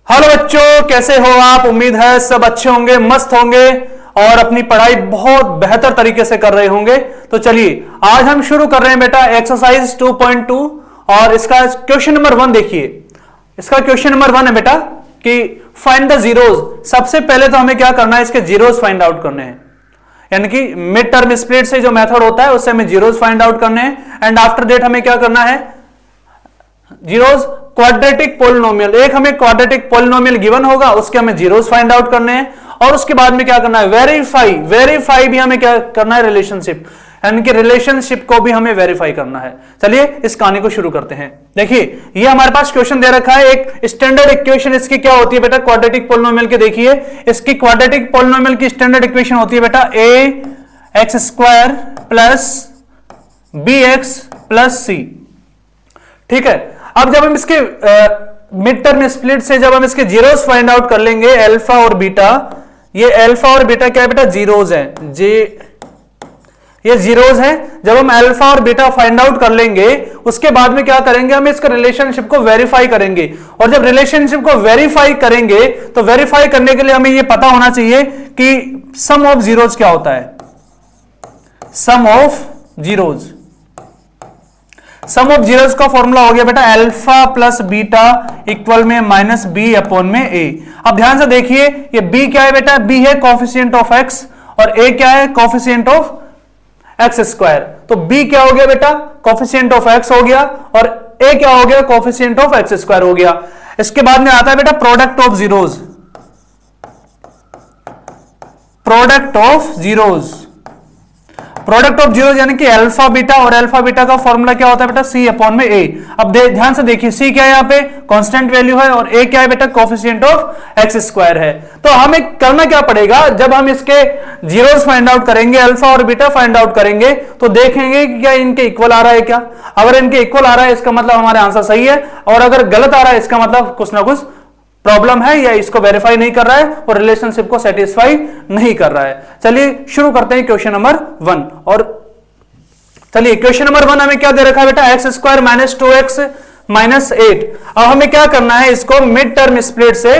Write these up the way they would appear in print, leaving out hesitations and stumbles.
Hello बच्चों, कैसे हो आप। उम्मीद है सब अच्छे होंगे, मस्त होंगे और अपनी पढ़ाई बहुत बेहतर तरीके से कर रहे होंगे। तो चलिए आज हम शुरू कर रहे हैं बेटा एक्सरसाइज 2.2 और इसका क्वेश्चन नंबर 1 देखिए। इसका क्वेश्चन नंबर 1 है बेटा कि फाइंड द जीरोज। सबसे पहले तो हमें क्या करना है, इसके जीरोज फाइंड आउट करने हैं, यानी कि मिड टर्म स्प्लिट से जो मेथड होता है उससे हमें जीरोज फाइंड आउट करने हैं। एंड आफ्टर दैट हमें क्या करना है, जीरोज क्वाड्रेटिक पोलिनोमियल, एक हमें क्वाड्रेटिक पोलिनोमियल गिवन होगा, उसके हमें जीरोस फाइंड आउट करने हैं। और उसके बाद में क्या करना है, वेरीफाई भी हमें क्या करना है, रिलेशनशिप, यानी कि रिलेशनशिप को भी हमें वेरीफाई करना है। चलिए इस कहानी को शुरू करते हैं। देखिए ये हमारे पास क्वेश्चन दे रखा है, एक स्टैंडर्ड इक्वेशन इसकी क्या होती है बेटा, क्वाड्रेटिक पोलिनोमियल की। देखिए इसकी क्वाड्रेटिक पोलिनोमियल की स्टैंडर्ड इक्वेशन होती है बेटा ax² plus bx plus c। ठीक है, अब जब हम इसके मिड टर्म स्प्लिट से जब हम इसके जीरोस फाइंड आउट कर लेंगे, अल्फा और बीटा, ये अल्फा और बीटा क्या है बेटा, जीरोस हैं, ये जीरोस हैं। जब हम अल्फा और बीटा फाइंड आउट कर लेंगे उसके बाद में क्या करेंगे, हम इसका रिलेशनशिप को वेरीफाई करेंगे। और जब रिलेशनशिप को वेरीफाई करेंगे तो वेरीफाई करने के लिए हमें यह पता होना चाहिए कि सम ऑफ जीरोस क्या होता है। Sum of zeros, sum of zeros का फॉर्मूला हो गया बेटा अल्फा प्लस बीटा इक्वल में माइनस बी अपॉन में ए। अब ध्यान से देखिए ये बी क्या है बेटा, बी है कोफिशिएंट ऑफ एक्स और ए क्या है, कोफिशिएंट ऑफ एक्स स्क्वायर। तो बी क्या हो गया बेटा, कोफिशिएंट ऑफ एक्स हो गया और ए क्या हो गया, कोफिशिएंट ऑफ एक्स स्क्वायर हो गया। इसके बाद में आता है बेटा product of zeros, product of zeros, product of zeros यानी कि अल्फा बीटा, और अल्फा बीटा का फॉर्मूला क्या होता है बेटा, सी अपॉन में ए। अब ध्यान से देखिए सी क्या है, यहाँ पे कांस्टेंट वैल्यू है और ए क्या है बेटा, कोफिशिएंट ऑफ एक्स स्क्वायर है। तो हमें करना क्या पड़ेगा, जब हम इसके जीरोस फाइंड आउट करेंगे, अल्फा और बीटा फाइंड आउट करेंगे तो देखेंगे कि क्या इनके इक्वल आ रहा है क्या। अगर इनके इक्वल आ रहा है इसका मतलब हमारा आंसर सही है, और अगर गलत आ रहा है इसका मतलब कुछ ना कुछ प्रॉब्लम है, या इसको वेरीफाई नहीं कर रहा है और रिलेशनशिप को सेटिस्फाई नहीं कर रहा है। चलिए शुरू करते हैं क्वेश्चन नंबर 1। और चलिए क्वेश्चन नंबर 1 हमें क्या दे रखा है बेटा, x² माइनस 2x माइनस 8। अब हमें क्या करना है, इसको मिड टर्म स्प्लिट से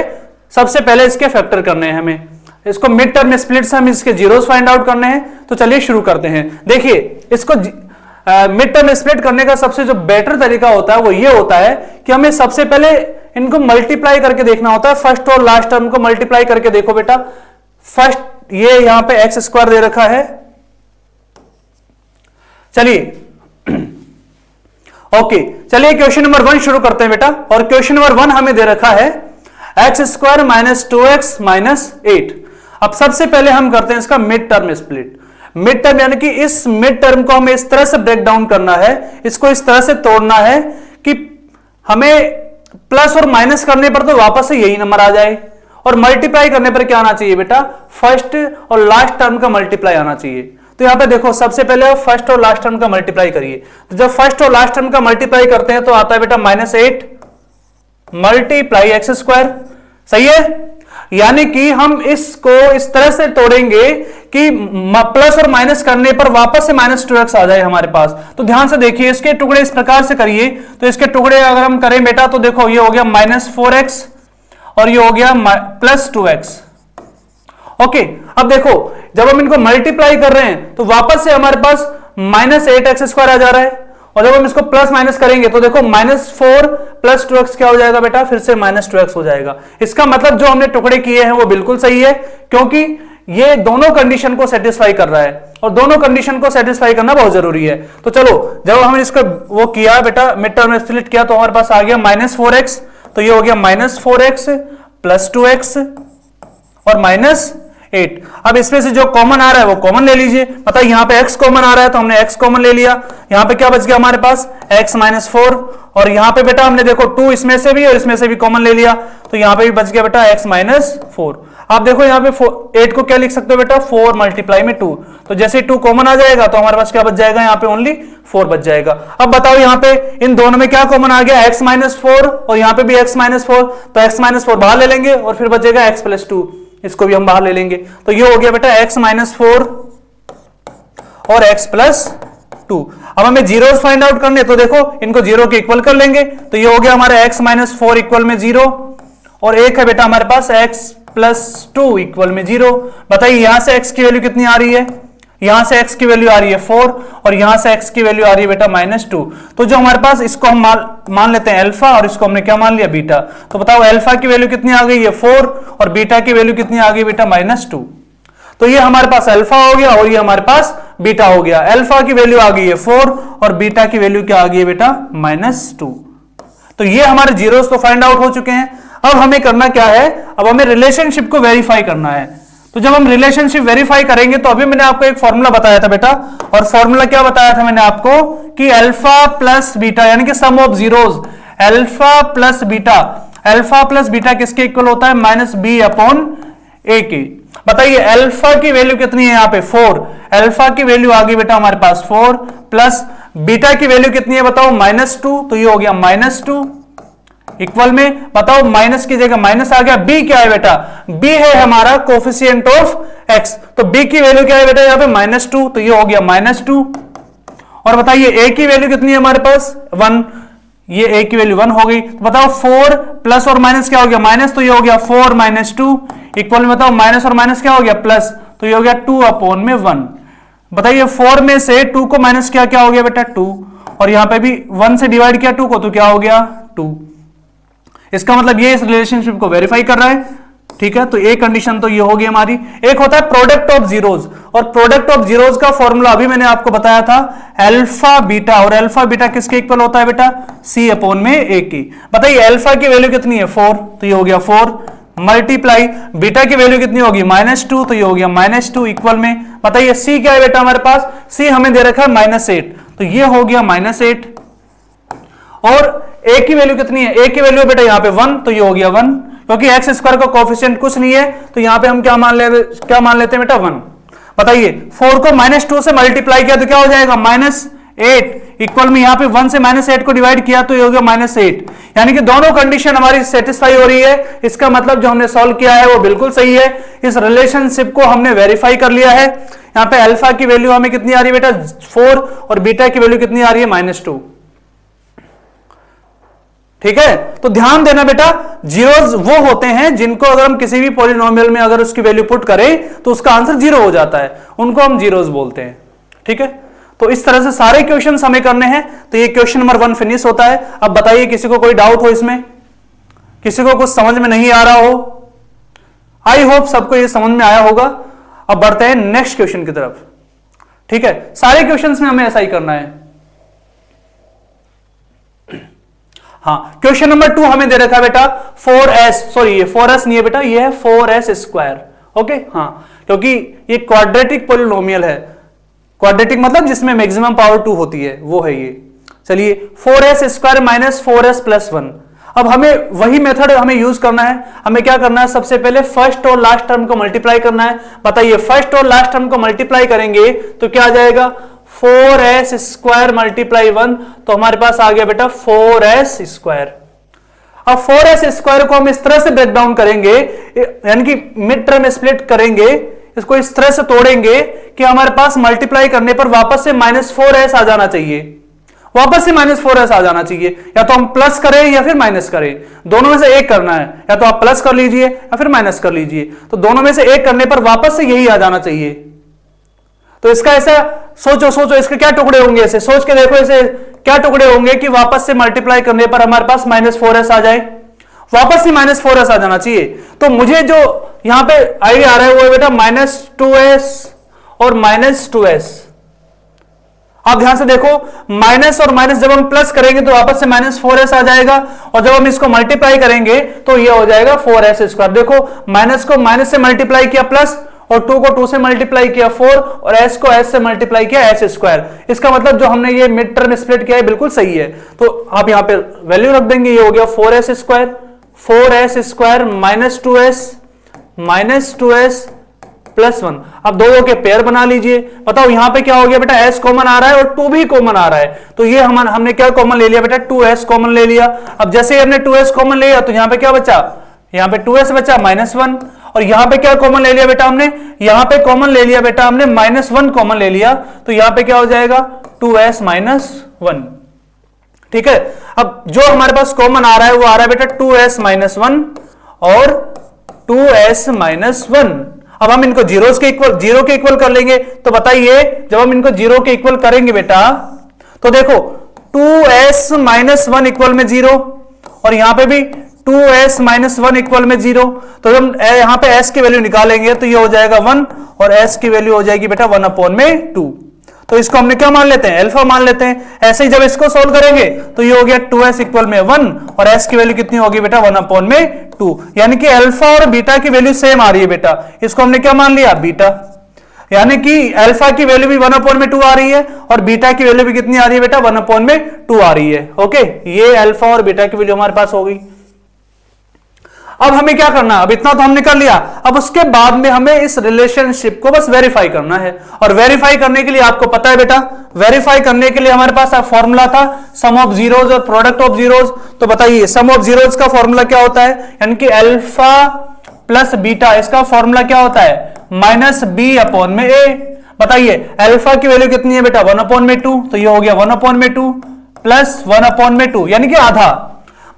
सबसे पहले इसके फैक्टर करने हैं। हमें इसको मिड टर्म स्प्लिट से हम इसके जीरोस फाइंड आउट करने हैं। तो चलिए शुरू करते हैं। देखिए इसको मिड टर्म स्प्लिट करने का सबसे जो बेटर तरीका होता है वो ये होता है कि हमें सबसे पहले इनको मल्टीप्लाई करके देखना होता है। फर्स्ट और लास्ट टर्म को मल्टीप्लाई करके देखो बेटा। फर्स्ट ये यहां पे x² दे रखा है, चलिए ओके, चलिए क्वेश्चन नंबर 1 शुरू करते हैं बेटा। और क्वेश्चन नंबर 1 हमें दे रखा है x² माइनस 2x माइनस 8। अब सबसे पहले हम करते हैं इसका mid term split. Mid term यानी कि इस मिड टर्म को हमें इस तरह से ब्रेक डाउन करना है, इसको इस तरह से तोड़ना है कि हमें प्लस और माइनस करने पर तो वापस से यही नंबर आ जाए, और मल्टीप्लाई करने पर क्या आना चाहिए बेटा, फर्स्ट और लास्ट टर्म का मल्टीप्लाई आना चाहिए। तो यहां पे देखो सबसे पहले फर्स्ट और लास्ट टर्म का मल्टीप्लाई करिए। तो जब फर्स्ट और लास्ट टर्म का मल्टीप्लाई करते हैं तो आता है बेटा -8 मल्टीप्लाई x²। सही है, यानी कि हम इसको इस तरह से तोड़ेंगे कि प्लस और माइनस करने पर वापस से -2x आ जाए हमारे पास। तो ध्यान से देखिए इसके टुकड़े इस प्रकार से करिए। तो इसके टुकड़े अगर हम करें बेटा तो देखो ये हो गया -4x और ये हो गया +2x। ओके, अब देखो जब हम इनको मल्टीप्लाई कर रहे हैं तो वापस से हमारे पास -8x² आ जा रहा है, और जब हम इसको प्लस माइनस करेंगे तो देखो -4 + 2x क्या हो जाएगा बेटा, फिर से -2x हो जाएगा। इसका मतलब जो हमने टुकड़े किए हैं वो बिल्कुल सही है, क्योंकि ये दोनों कंडीशन को सेटिस्फाई कर रहा है, और दोनों कंडीशन को सेटिस्फाई करना बहुत जरूरी है। तो चलो जब हम इसका वो किया बेटा, मिड टर्म स्प्लिट किया, तो हमारे पास आ गया -4x, तो ये हो गया -4x + 2x और -8। अब इसमें से जो कॉमन आ रहा है वो कॉमन ले लीजिए। मतलब यहां पे x कॉमन आ रहा है तो हमने x कॉमन ले लिया। यहां पे क्या बच गया हमारे पास, x -4, और यहां पे बेटा हमने देखो 2 इसमें से भी और इसमें से भी कॉमन ले लिया, तो यहां पे भी बच गया बेटा x -4। आप देखो यहां पे 8 को क्या लिख सकते हो बेटा, 4 मल्टीप्लाई में 2। तो जैसे 2 कॉमन आ जाएगा तो हमारे पास क्या बच जाएगा, यहाँ पे ओनली 4 बच जाएगा। अब बताओ यहाँ पे इन दोनों में क्या कॉमन आ गया, x -4 और यहाँ पे भी x -4। तो x -4 बाहर ले लेंगे और फिर बचेगा x + 2, इसको भी हम बाहर ले लेंगे। तो ये हो गया बेटा x -4 और x + 2। अब हमें जीरोस फाइंड आउट करने, तो देखो इनको जीरो के इक्वल कर लेंगे। तो ये हो गया हमारा x -4 इक्वल में 0, और एक है बेटा हमारे पास x प्लस 2 इक्वल में 0। बताइए यहां से x की वैल्यू कितनी आ रही है, यहां से x की वैल्यू आ रही है 4 और यहां से x की वैल्यू आ रही है बेटा -2। तो जो हमारे पास इसको हम मान लेते हैं अल्फा और इसको हमने क्या मान लिया बीटा। तो बताओ अल्फा की वैल्यू कितनी आ गई है 4 और बीटा की वैल्यू कितनी आ गई बेटा -2। तो ये हमारे पास अल्फा हो गया और ये हमारे पास बीटा हो गया। अल्फा की वैल्यू आ गई है 4 और बीटा की वैल्यू क्या आ गई है बेटा -2। तो ये हमारे जीरोस तो फाइंड आउट हो चुके हैं। अब हमें करना क्या है, अब हमें रिलेशनशिप को वेरीफाई करना है। तो जब हम रिलेशनशिप वेरीफाई करेंगे तो अभी मैंने आपको एक फॉर्मूला बताया था बेटा, और फॉर्मूला क्या बताया था मैंने आपको कि अल्फा प्लस बीटा यानी कि sum of zeros alpha plus beta किसके इक्वल होता है -b/a के। बताइए अल्फा की वैल्यू कितनी है यहाँ पे 4, अल्फा की वैल्यू आ गई बेटा हमारे पास 4 प्लस बीटा की वैल्यू कितनी है बताओ -2, तो ये हो गया -2 इक्वल में बताओ माइनस की जगह माइनस आ गया। b क्या है बेटा, b है हमारा कोफिशिएंट ऑफ x, तो b की वैल्यू क्या है बेटा यहाँ पे -2, तो ये हो गया -2। और बताइए a की वैल्यू कितनी है हमारे पास 1, ये a की वैल्यू 1 हो गई। तो बताओ 4 प्लस और माइनस क्या हो गया माइनस, तो ये हो गया 4 -2 इक्वल में बताओ माइनस और माइनस क्या हो गया प्लस, तो ये हो गया 2/1। बताइए 4 में से 2 को माइनस किया क्या हो गया बेटा 2, और यहां पे भी 1 से डिवाइड किया 2 को तो क्या हो गया 2। इसका मतलब ये इस रिलेशनशिप को वेरीफाई कर रहा है, ठीक है। तो एक कंडीशन तो ये होगी हमारी। एक होता है प्रोडक्ट ऑफ जीरोस, और प्रोडक्ट ऑफ जीरोस का फॉर्मूला अभी मैंने आपको बताया था अल्फा बीटा, और अल्फा बीटा किसके इक्वल होता है बेटा c/a की। बताइए अल्फा की वैल्यू कितनी है 4, तो ये हो गया 4 मल्टीप्लाई बीटा की वैल्यू कितनी होगी -2, तो ये हो गया -2 इक्वल में बताइए c क्या है बेटा हमारे पास, c हमें दे रखा है -8, तो ये हो गया -8। और a की वैल्यू कितनी है, a की वैल्यू बेटा यहाँ पे 1, तो ये हो गया 1, क्योंकि एक्स स्क्वायर का कोफिशिएंट कुछ नहीं है तो यहाँ पे हम क्या मान लेते हैं बेटा 1। बताइए 4 को -2 से मल्टीप्लाई किया तो क्या हो जाएगा -8 इक्वल में यहाँ पे 1 से -8 को डिवाइड किया तो ये हो गया -8, यानी कि दोनों कंडीशन हमारी सेटिस्फाई हो रही है। इसका मतलब जो हमने सॉल्व किया है वो बिल्कुल सही है। इस रिलेशनशिप को हमने वेरीफाई कर लिया है। यहाँ पे अल्फा की वैल्यू हमें कितनी आ रही है बेटा 4 और बीटा की वैल्यू कितनी आ रही है -2, ठीक है। तो ध्यान देना बेटा जीरोस वो होते हैं जिनको अगर हम किसी भी पॉलिनोमियल में अगर उसकी वैल्यू पुट करें तो उसका आंसर 0 हो जाता है, उनको हम जीरोस बोलते हैं, ठीक है। तो इस तरह से सारे क्वेश्चंस हमें करने हैं। तो ये क्वेश्चन नंबर 1 फिनिश होता है। अब बताइए किसी को कोई डाउट हो इसमें, किसी को कुछ समझ में नहीं आ रहा हो, आई होप सबको ये समझ में आया होगा। अब बढ़ते हैं नेक्स्ट क्वेश्चन की तरफ, ठीक है। सारे क्वेश्चंस में हमें ऐसा ही करना है। हाँ, क्वेश्चन नंबर 2 हमें दे रखा है बेटा 4s, सॉरी ये 4s नहीं है बेटा, ये है 4s²। ओके, हाँ, क्योंकि ये क्वाड्रेटिक पॉलिनोमियल है। क्वाड्रेटिक मतलब जिसमें मैक्सिमम पावर 2 होती है, वो है ये। चलिए 4s² - 4s + 1। अब हमें वही मेथड हमें यूज करना है। हमें क्या करना है, सबसे पहले फर्स्ट और लास्ट टर्म को मल्टीप्लाई करना है। बताइए फर्स्ट और लास्ट टर्म को मल्टीप्लाई करेंगे तो क्या आ जाएगा 4s² × 1, तो हमारे पास आ गया बेटा 4s²। अब 4s² को हम इस तरह से ब्रेक डाउन करेंगे, यानी कि मिड टर्म स्प्लिट करेंगे, इसको इस तरह से तोड़ेंगे कि हमारे पास मल्टीप्लाई करने पर वापस से -4s आ जाना चाहिए, वापस से -4s आ जाना चाहिए। या तो हम प्लस करें या फिर माइनस करें, दोनों में से एक करना है। या तो आप प्लस कर लीजिए या फिर माइनस कर लीजिए, तो दोनों में से एक करने पर वापस से यही आ जाना चाहिए। तो इसका ऐसा सोचो इसके क्या टुकड़े होंगे, ऐसे सोच के देखो ऐसे क्या टुकड़े होंगे कि वापस से मल्टीप्लाई करने पर हमारे पास -4s आ जाए, वापस से -4s आ जाना चाहिए। तो मुझे जो यहां पे आइडिया आ रहा है वो है बेटा -2s और -2s। आप ध्यान से देखो, माइनस और माइनस जब हम प्लस करेंगे तो वापस से -4s आ जाएगा, और जब हम इसको मल्टीप्लाई करेंगे तो ये हो जाएगा 4s²। देखो माइनस को माइनस से मल्टीप्लाई किया प्लस, और 2 को 2 से मल्टीप्लाई किया 4, और s को s से मल्टीप्लाई किया s²। इसका मतलब जो हमने ये मिड टर्म स्प्लिट किया है बिल्कुल सही है। तो आप यहां पे वैल्यू रख देंगे, ये हो गया 4s² -2s + 1। अब दो के पेयर बना लीजिए। बताओ यहां पे क्या हो गया बेटा, s कॉमन आ रहा है और 2 भी कॉमन आ रहा है, तो ये हमने क्या कॉमन ले लिया बेटा 2s कॉमन ले लिया। अब जैसे ही हमने 2s कॉमन ले लिया तो यहां पे क्या बचा, यहां पे 2s बचा -1, और यहां पे क्या कॉमन ले लिया बेटा हमने, यहां पे कॉमन ले लिया बेटा हमने -1 कॉमन ले लिया, तो यहां पे क्या हो जाएगा 2s - 1, ठीक है। अब जो हमारे पास कॉमन आ रहा है वो आ रहा है बेटा 2s - 1, और 2s माइनस 1। अब हम इनको जीरो के इक्वल कर लेंगे। तो बताइए जब हम इनको जीरो के इक्वल करेंगे बेटा, तो देखो 2s माइनस 1 इक्वल में 0 और यहां पे भी 2s माइनस 1 इक्वल में 0। तो हम यहां पे s की वैल्यू निकालेंगे तो ये हो जाएगा 1 और s की वैल्यू हो जाएगी बेटा 1 अपॉन में 2। तो इसको हमने क्या मान लेते हैं, अल्फा मान लेते हैं। ऐसे ही जब इसको सोल्व करेंगे तो ये हो गया 2s इक्वल में 1 और s की वैल्यू कितनी होगी बेटा 1 अपॉन में 2। यानी कि अल्फा और बीटा की वैल्यू सेम आ रही है बेटा। इसको हमने क्या मान लिया, बीटा। यानी कि अल्फा की वैल्यू भी 1 अपॉन में 2 आ रही है और बीटा की वैल्यू भी कितनी आ रही है बेटा 1 अपॉन में 2 आ रही है। ओके, ये अल्फा और बीटा की वैल्यू हमारे पास हो गई। अब हमें क्या करना, अब इतना तो हमने कर लिया। अब उसके बाद में हमें इस रिलेशनशिप को बस वेरीफाई करना है। और वेरीफाई करने के लिए आपको पता है बेटा, वेरीफाई करने के लिए हमारे पास फॉर्मूला था सम ऑफ जीरोज और प्रोडक्ट ऑफ जीरोज। तो बताइए सम ऑफ जीरोज का फॉर्मूला क्या होता है, यानी कि अल्फा प्लस बीटा, इसका फॉर्मूला क्या होता है माइनस बी अपॉन में ए। बताइए अल्फा की वैल्यू कितनी है बेटा 1 अपॉन में 2, तो ये हो गया 1 अपॉन में 2 प्लस 1 अपॉन में 2 यानी कि आधा।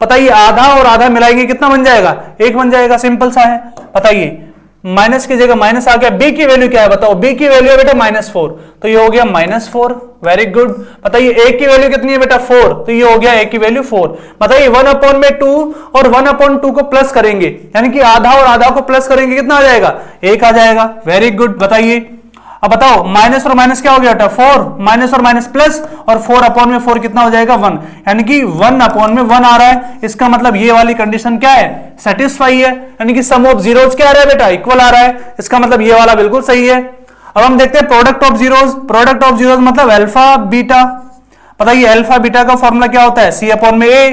बताइए आधा और आधा मिलाएंगे कितना बन जाएगा, 1 बन जाएगा, सिंपल सा है। बताइए माइनस की जगह माइनस आ गया, बी की वैल्यू क्या है बताओ, बी की वैल्यू है बेटा -4, तो ये हो गया -4। Very good. बताइए ए की वैल्यू कितनी है बेटा 4, तो ये हो गया ए की वैल्यू 4। बताइए 1 अपॉन में 2 और 1 अपॉन 2 को प्लस करेंगे, यानी कि आधा और आधा को प्लस करेंगे कितना आ जाएगा, 1 आ जाएगा। Very good. बताइए अब बताओ माइनस और माइनस क्या हो गया बेटा 4, माइनस और माइनस प्लस, और 4 अपॉन में 4 कितना हो जाएगा 1, यानी कि 1 अपॉन में 1 आ रहा है। इसका मतलब ये वाली कंडीशन क्या है, सेटिस्फाई है। यानी कि सम ऑफ जीरोज क्या आ रहा है बेटा, इक्वल आ रहा है। इसका मतलब ये वाला बिल्कुल सही है। अब हम देखते हैं product of zeros. Product of zeros मतलब अल्फा बीटा। बताइए अल्फा बीटा का फॉर्मूला क्या होता है, सी अपॉन में ए।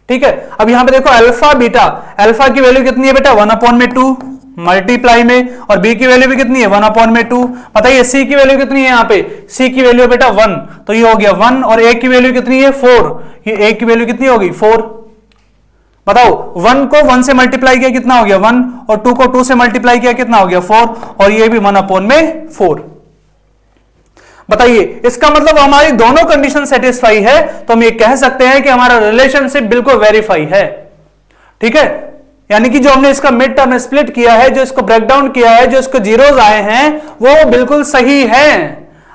ठीक है, अब यहां पे देखो अल्फा बीटा, अल्फा की वैल्यू कितनी है बेटा 1 अपॉन में 2 मल्टीप्लाई में, और बी की वैल्यू भी कितनी है 1 अपॉन में 2। बताइए सी की वैल्यू कितनी है, यहाँ पे सी की वैल्यू बेटा 1, तो ये हो गया 1, और ए की वैल्यू कितनी है 4, ये ए की वैल्यू कितनी होगी 4। बताओ 1 को 1 से मल्टीप्लाई किया कितना हो गया 1, और 2 को 2 से मल्टीप्लाई किया कितना हो गया 4, और ये भी 1 अपॉन में 4। बताइए इसका मतलब हमारी दोनों कंडीशन सेटिस्फाई है, तो हम ये कह सकते हैं कि हमारा रिलेशनशिप बिल्कुल वेरीफाई है। ठीक है, यानी कि जो हमने इसका मिड टर्म स्प्लिट किया है, जो इसको ब्रेक डाउन किया है, जो इसको जीरोज आए हैं वो बिल्कुल सही है।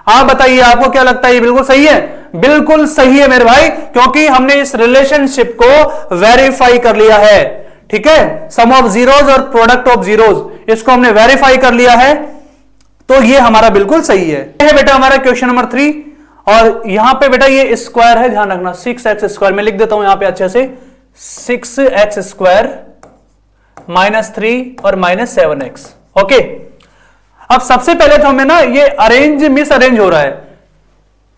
आप बताइए आपको क्या लगता है, ये बिल्कुल सही है? बिल्कुल सही है मेरे भाई, क्योंकि हमने इस रिलेशनशिप को वेरीफाई कर लिया है। ठीक है, सम ऑफ जीरोज और प्रोडक्ट ऑफ जीरोज, इसको हमने वेरीफाई कर लिया है, तो ये हमारा बिल्कुल सही है। यह है बेटा हमारा क्वेश्चन नंबर 3। और यहां पे बेटा ये स्क्वायर है, ध्यान रखना 6x² में लिख देता हूं यहां पे अच्छे से, 6x² -3 और -7x। ओके, अब सबसे पहले तो हमें ना ये मिस अरेंज हो रहा है,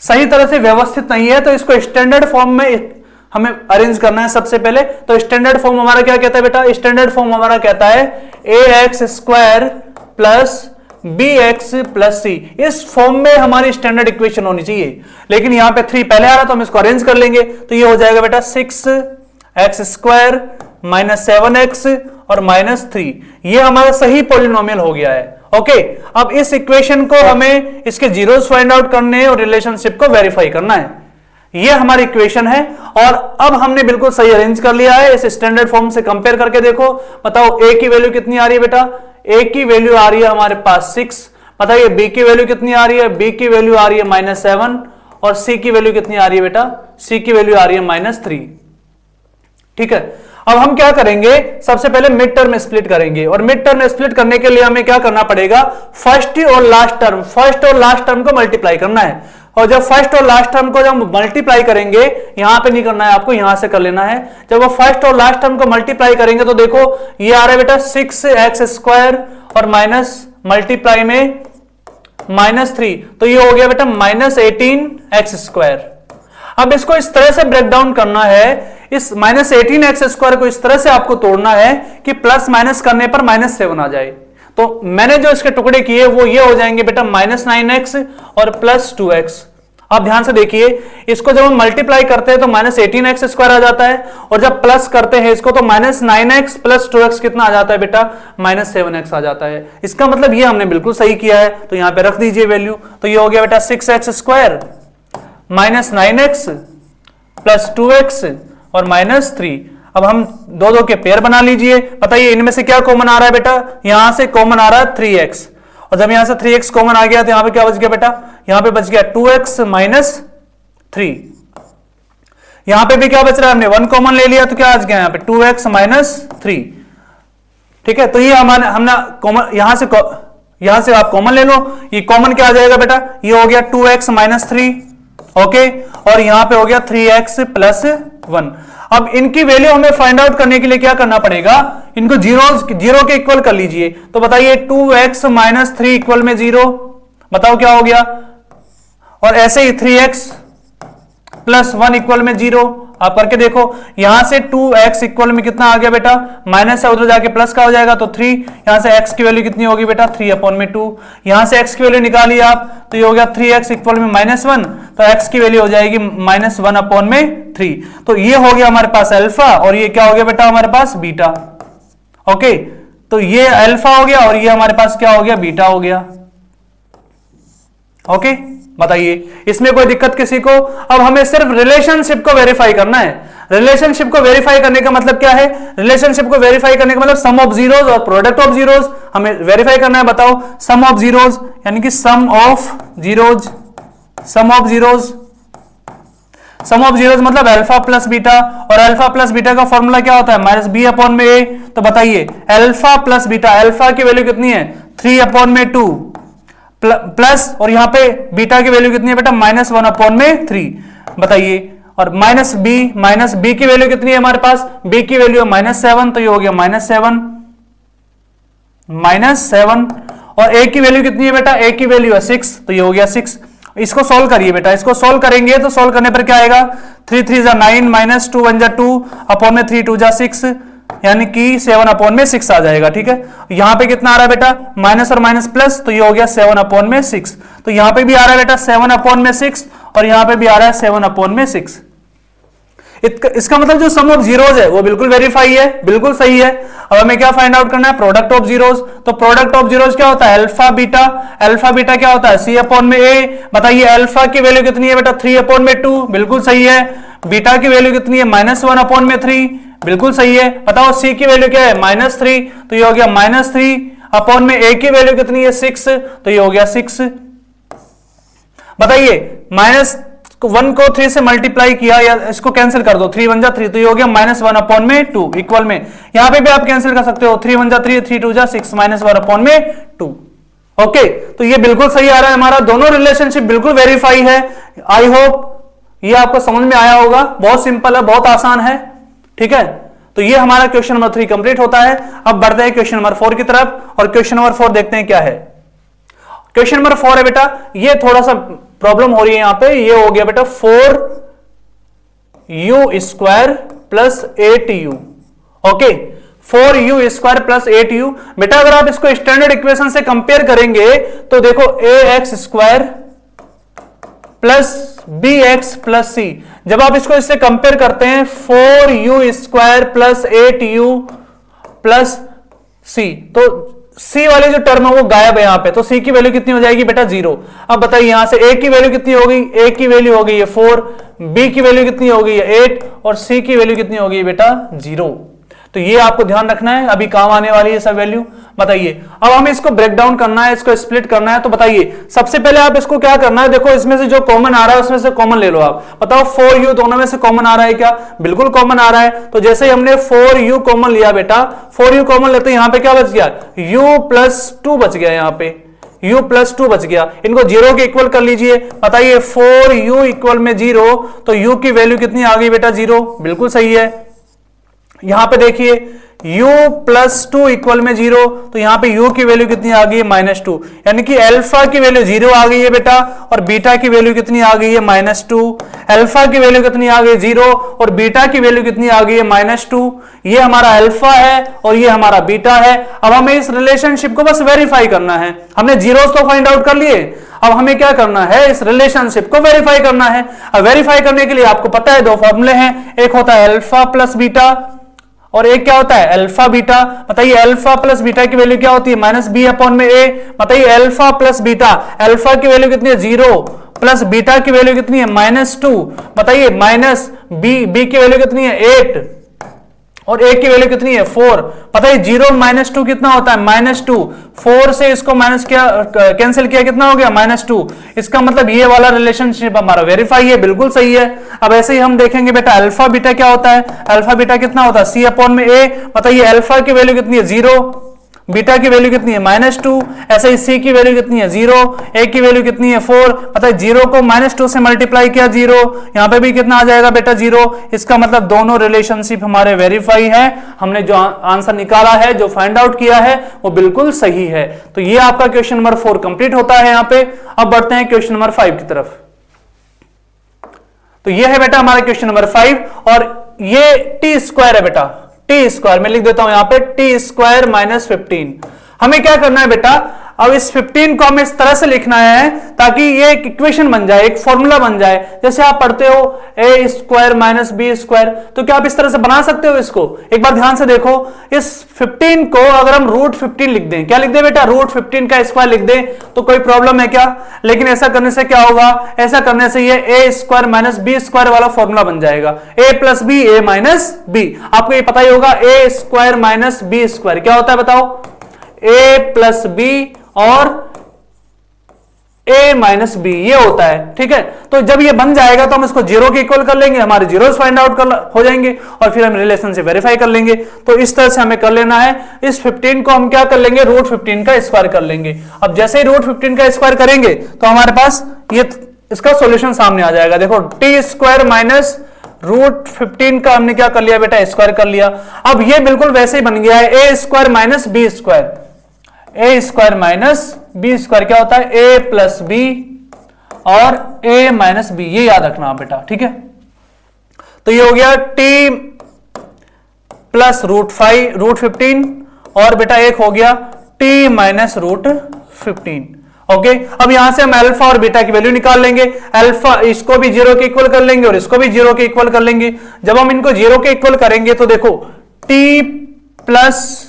सही तरह से व्यवस्थित नहीं है, तो इसको स्टैंडर्ड फॉर्म में हमें अरेंज करना है सबसे पहले। तो स्टैंडर्ड फॉर्म हमारा क्या कहता है बेटा, स्टैंडर्ड फॉर्म हमारा कहता है ax² plus bx plus c। इस फॉर्म में हमारी स्टैंडर्ड इक्वेशन होनी चाहिए, लेकिन यहां पे 3 पहले आ रहा, तो हम इसको अरेंज कर लेंगे। तो ये हो जाएगा बेटा 6x² -7x और -3, ये हमारा सही पॉलिनोमियल हो गया है। ओके, अब इस इक्वेशन को हमें इसके जीरोस फाइंड आउट करने हैं और रिलेशनशिप को वेरीफाई करना है। ये हमारी इक्वेशन है, और अब हमने बिल्कुल सही अरेंज कर लिया है। इस स्टैंडर्ड फॉर्म से कंपेयर करके देखो, बताओ a की वैल्यू कितनी आ रही है बेटा, a की वैल्यू आ रही है हमारे पास 6। बताइए b की वैल्यू कितनी आ रही है, b की वैल्यू आ रही है -7, और c की वैल्यू कितनी आ रही है बेटा, c की वैल्यू आ रही है -3। ठीक है, अब हम क्या करेंगे, सबसे पहले मिड टर्म स्प्लिट करेंगे, और मिड टर्म स्प्लिट करने के लिए हमें क्या करना पड़ेगा, फर्स्ट और लास्ट टर्म को मल्टीप्लाई करना है। और जब फर्स्ट और लास्ट टर्म को जब मल्टीप्लाई करेंगे, यहां पे नहीं करना है आपको, यहां से कर लेना है। जब वो फर्स्ट और लास्ट टर्म को मल्टीप्लाई करेंगे तो देखो ये आ रहा है बेटा 6x² और माइनस मल्टीप्लाई में -3, तो ये हो गया बेटा -18x²। अब इसको इस तरह से ब्रेक डाउन करना है, इस -18x² को इस तरह से आपको तोड़ना है कि प्लस माइनस करने पर -7 आ जाए। तो मैंने जो इसके टुकड़े किए वो ये हो जाएंगे बेटा -9x और +2x। आप ध्यान से देखिए, इसको जब हम मल्टीप्लाई करते हैं तो -18x² आ जाता है, और जब प्लस करते हैं इसको तो -9x + 2x कितना आ जाता है बेटा, -7x आ जाता है। इसका मतलब ये हमने बिल्कुल सही किया है, तो यहां पे रख दीजिए वैल्यू। तो ये हो गया बेटा 6x² -9x + 2x और -3। अब हम दो दो के पेयर बना लीजिए। बताइए इनमें से क्या कॉमन आ रहा है बेटा, यहां से कॉमन आ रहा है 3x, और जब यहां से 3x कॉमन आ गया तो यहां पे क्या बच गया बेटा, यहां पे बच गया 2x माइनस 3। यहां पे भी क्या बच रहा है, हमने 1 कॉमन ले लिया तो क्या बच गया यहां पे 2x माइनस 3। ठीक है, तो ये हमारे हमने कॉमन यहां से आप कॉमन ले लो, ये कॉमन क्या आ जाएगा बेटा, ये हो गया 2x माइनस 3, ओके, और यहां पे हो गया 3x प्लस 1। अब इनकी वैल्यू हमें फाइंड आउट करने के लिए क्या करना पड़ेगा, इनको जीरो के इक्वल कर लीजिए। तो बताइए 2x माइनस 3 इक्वल में 0, बताओ क्या हो गया, और ऐसे ही 3x प्लस 1 इक्वल में 0, आप करके देखो। यहां से 2x इक्वल में कितना आ गया बेटा, माइनस है उधर जाके प्लस का हो जाएगा तो 3, यहां से x की वैल्यू कितनी होगी बेटा 3/2, यहां से x की वैल्यू निकालिए आप तो ये हो गया 3x इक्वल में -1, तो x की वैल्यू हो जाएगी -1/3। तो ये हो गया हमारे पास अल्फा, और ये क्या हो गया बेटा हमारे पास बीटा। ओके, तो ये अल्फा हो गया और ये हमारे पास क्या हो गया, बीटा हो गया। ओके, बताइए इसमें कोई दिक्कत किसी को। अब हमें सिर्फ रिलेशनशिप को वेरीफाई करना है। रिलेशनशिप को वेरीफाई करने का मतलब क्या है, रिलेशनशिप को वेरीफाई करने का मतलब सम ऑफ जीरोज और प्रोडक्ट ऑफ जीरोज हमें वेरीफाई करना है। बताओ सम ऑफ जीरोज यानी कि सम ऑफ जीरोज मतलब अल्फा प्लस बीटा, और अल्फा प्लस बीटा का फॉर्मूला क्या होता है, -b/a। तो बताइए अल्फा प्लस बीटा, अल्फा की वैल्यू कितनी है 3/2 प्लस, और यहां पे बीटा की वैल्यू कितनी है बेटा -1/3। बताइए, और माइनस बी की वैल्यू कितनी है हमारे पास, बी की वैल्यू है -7, तो ये हो गया -7, और ए की वैल्यू कितनी है बेटा, ए की वैल्यू है 6, तो ये हो गया 6। इसको सॉल्व करिए बेटा, इसको सॉल्व करेंगे तो सॉल्व करने पर क्या आएगा, 3 3 9 -2 1 2 अपॉन में 3 2 6, यानी कि 7/6 आ जाएगा। ठीक है, यहां पे कितना आ रहा है बेटा, माइनस और माइनस प्लस, तो ये हो गया 7/6। तो यहां पे भी आ रहा है बेटा 7/6, और यहां पे भी आ रहा है 7/6। इसका मतलब जो सम ऑफ जीरोज है वो बिल्कुल वेरीफाई है, बिल्कुल सही है। अब हमें क्या फाइंड आउट करना है, प्रोडक्ट ऑफ जीरोज। तो प्रोडक्ट ऑफ जीरोज क्या होता है, अल्फा बीटा क्या होता है C/A। बताइए अल्फा की वैल्यू कितनी है बेटा 3/2, बिल्कुल सही है। बीटा की वैल्यू कितनी है -1/3, बिल्कुल सही है। बताओ सी की वैल्यू क्या है -3, तो ये हो गया -3/A की वैल्यू कितनी है 6, तो ये हो गया 6। बताइए -1 को 3 से मल्टीप्लाई किया, या इसको कैंसिल कर दो, 3 1 3, तो ये हो गया -1/2 इक्वल में, यहां पे भी आप कैंसिल कर सकते हो, 3 1 3 3 2 6 -1/2। ओके, तो ये बिल्कुल सही आ रहा है हमारा, दोनों रिलेशनशिप बिल्कुल वेरीफाई है। आई होप ये आपको समझ में आया होगा, बहुत सिंपल है, बहुत आसान है। ठीक है, तो ये हमारा क्वेश्चन नंबर 3 कंप्लीट होता है। अब बढ़ते हैं क्वेश्चन नंबर 4 की तरफ, और क्वेश्चन नंबर 4 देखते हैं क्या है। क्वेश्चन नंबर 4 है बेटा, ये थोड़ा सा प्रॉब्लम हो रही है यहां पे, ये हो गया बेटा 4u² plus 8u। Okay, 4u² + 8u। बेटा अगर आप इसको स्टैंडर्ड इक्वेशन से कंपेयर करेंगे तो देखो ax² plus bx plus c, जब आप इसको इससे कंपेयर करते हैं 4u² plus 8u plus c, तो c वाली जो टर्म है वो गायब है यहां पे, तो c की वैल्यू कितनी हो जाएगी बेटा 0। अब बताइए यहां से a की वैल्यू कितनी होगी, a की वैल्यू हो गई है 4, b की वैल्यू कितनी हो गई है 8, और c की वैल्यू कितनी हो गई बेटा 0। तो ये आपको ध्यान रखना है, अभी काम आने वाली है सब वैल्यू। बताइए अब हमें इसको ब्रेक डाउन करना है, इसको स्प्लिट करना है। तो बताइए सबसे पहले आप इसको क्या करना है, देखो इसमें से जो कॉमन आ रहा है उसमें से कॉमन ले लो आप। बताओ 4u दोनों में से कॉमन आ रहा है क्या, बिल्कुल कॉमन आ रहा है। तो जैसे ही हमने 4u कॉमन लिया बेटा, 4u कॉमन लेते यहां पे क्या बच गया, u + 2 बच गया, यहां पे u + 2 बच गया। इनको 0 के इक्वल कर लीजिए। बताइए 4u इक्वल में 0, तो u की वैल्यू कितनी आ गई बेटा 0, बिल्कुल सही है। यहां पे देखिए u + 2 इक्वल में 0, तो यहां पे u की वैल्यू कितनी आ गई है -2, यानी कि अल्फा की वैल्यू 0 आ गई है बेटा, और बीटा की वैल्यू कितनी आ गई है -2। अल्फा की वैल्यू कितनी आ गई 0, और बीटा की वैल्यू कितनी आ गई है -2। ये हमारा अल्फा है और ये हमारा बीटा है। अब हमें इस रिलेशनशिप को बस वेरीफाई करना है। हमने जीरोस तो फाइंड आउट कर लिए, अब हमें क्या करना है, इस रिलेशनशिप को वेरीफाई करना है। अब वेरीफाई करने के लिए आपको पता है दो फॉर्मूले हैं, एक होता है अल्फा प्लस बीटा और एक क्या होता है अल्फा बीटा। बताइए अल्फा प्लस बीटा की वैल्यू क्या होती है -b/a। बताइए अल्फा प्लस बीटा, अल्फा की वैल्यू कितनी है 0, प्लस बीटा की वैल्यू कितनी है -2। बताइए माइनस बी की वैल्यू कितनी है 8, और a की वैल्यू कितनी है 4। पता है 0 माइनस 2 कितना होता है -2। 4 से इसको माइनस किया, कैंसिल किया, कितना हो गया -2। इसका मतलब ये वाला रिलेशनशिप हमारा वेरीफाई है, बिल्कुल सही है। अब ऐसे ही हम देखेंगे बेटा अल्फा बीटा क्या होता है। अल्फा बीटा कितना होता है C/A। बताइए अल्फा की वैल्यू कितनी है 0, बीटा की वैल्यू कितनी है -2। ऐसे ही सी की वैल्यू कितनी है 0, ए की वैल्यू कितनी है 4। पता है 0 को -2 से मल्टीप्लाई किया 0, यहां पे भी कितना आ जाएगा बेटा 0। इसका मतलब दोनों रिलेशनशिप हमारे वेरीफाई है। हमने जो आंसर निकाला है, जो फाइंड आउट किया है, वो बिल्कुल सही है। तो ये आपका क्वेश्चन नंबर 4 कंप्लीट होता है यहां पे। अब बढ़ते हैं क्वेश्चन नंबर 5 की तरफ। तो ये है बेटा हमारा क्वेश्चन नंबर 5 और ये टी स्क्वायर है बेटा, टी स्क्वायर मैं लिख देता हूं यहां पे टी स्क्वायर -15। हमें क्या करना है बेटा, अब इस 15 को हमें इस तरह से लिखना है ताकि ये एक इक्वेशन बन जाए, एक फॉर्मूला बन जाए। जैसे आप पढ़ते हो a square minus B square, तो क्या आप इस तरह से बना सकते हो इसको। एक बार ध्यान से देखो, इस 15 को अगर हम √15 लिख दें, क्या लिख दें बेटा, √15 का स्क्वायर लिख दें, तो कोई प्रॉब्लम है क्या। लेकिन ऐसा करने से क्या होगा, ऐसा करने से ये a square minus B square वाला फॉर्मूला बन जाएगा, a plus B a minus B. आपको ये पता ही होगा a square minus B square क्या होता है बताओ, a प्लस बी और a माइनस बी ये होता है। ठीक है, तो जब ये बन जाएगा तो हम इसको 0 के इक्वल कर लेंगे, हमारे जीरोस फाइंड आउट हो जाएंगे और फिर हम रिलेशन से वेरीफाई कर लेंगे। तो इस तरह से हमें कर लेना है। इस 15 को हम क्या कर लेंगे, √15 का स्क्वायर कर लेंगे। अब जैसे ही √15 का स्क्वायर करेंगे तो हमारे पास ये इसका सॉल्यूशन सामने आ जाएगा। देखो टी स्क्वायर माइनस √15 का हमने क्या कर लिया बेटा, स्क्वायर कर लिया। अब ये बिल्कुल वैसे ही बन गया है a square minus B square, a square minus B square क्या होता है, a प्लस बी और a माइनस बी, ये याद रखना बेटा। ठीक है, तो ये हो गया t प्लस √15 और बेटा एक हो गया t माइनस √15। ओके, अब यहां से हम अल्फा और बीटा की वैल्यू निकाल लेंगे। अल्फा इसको भी 0 के इक्वल कर लेंगे और इसको भी 0 के इक्वल कर लेंगे। जब हम इनको 0 के इक्वल करेंगे तो देखो t प्लस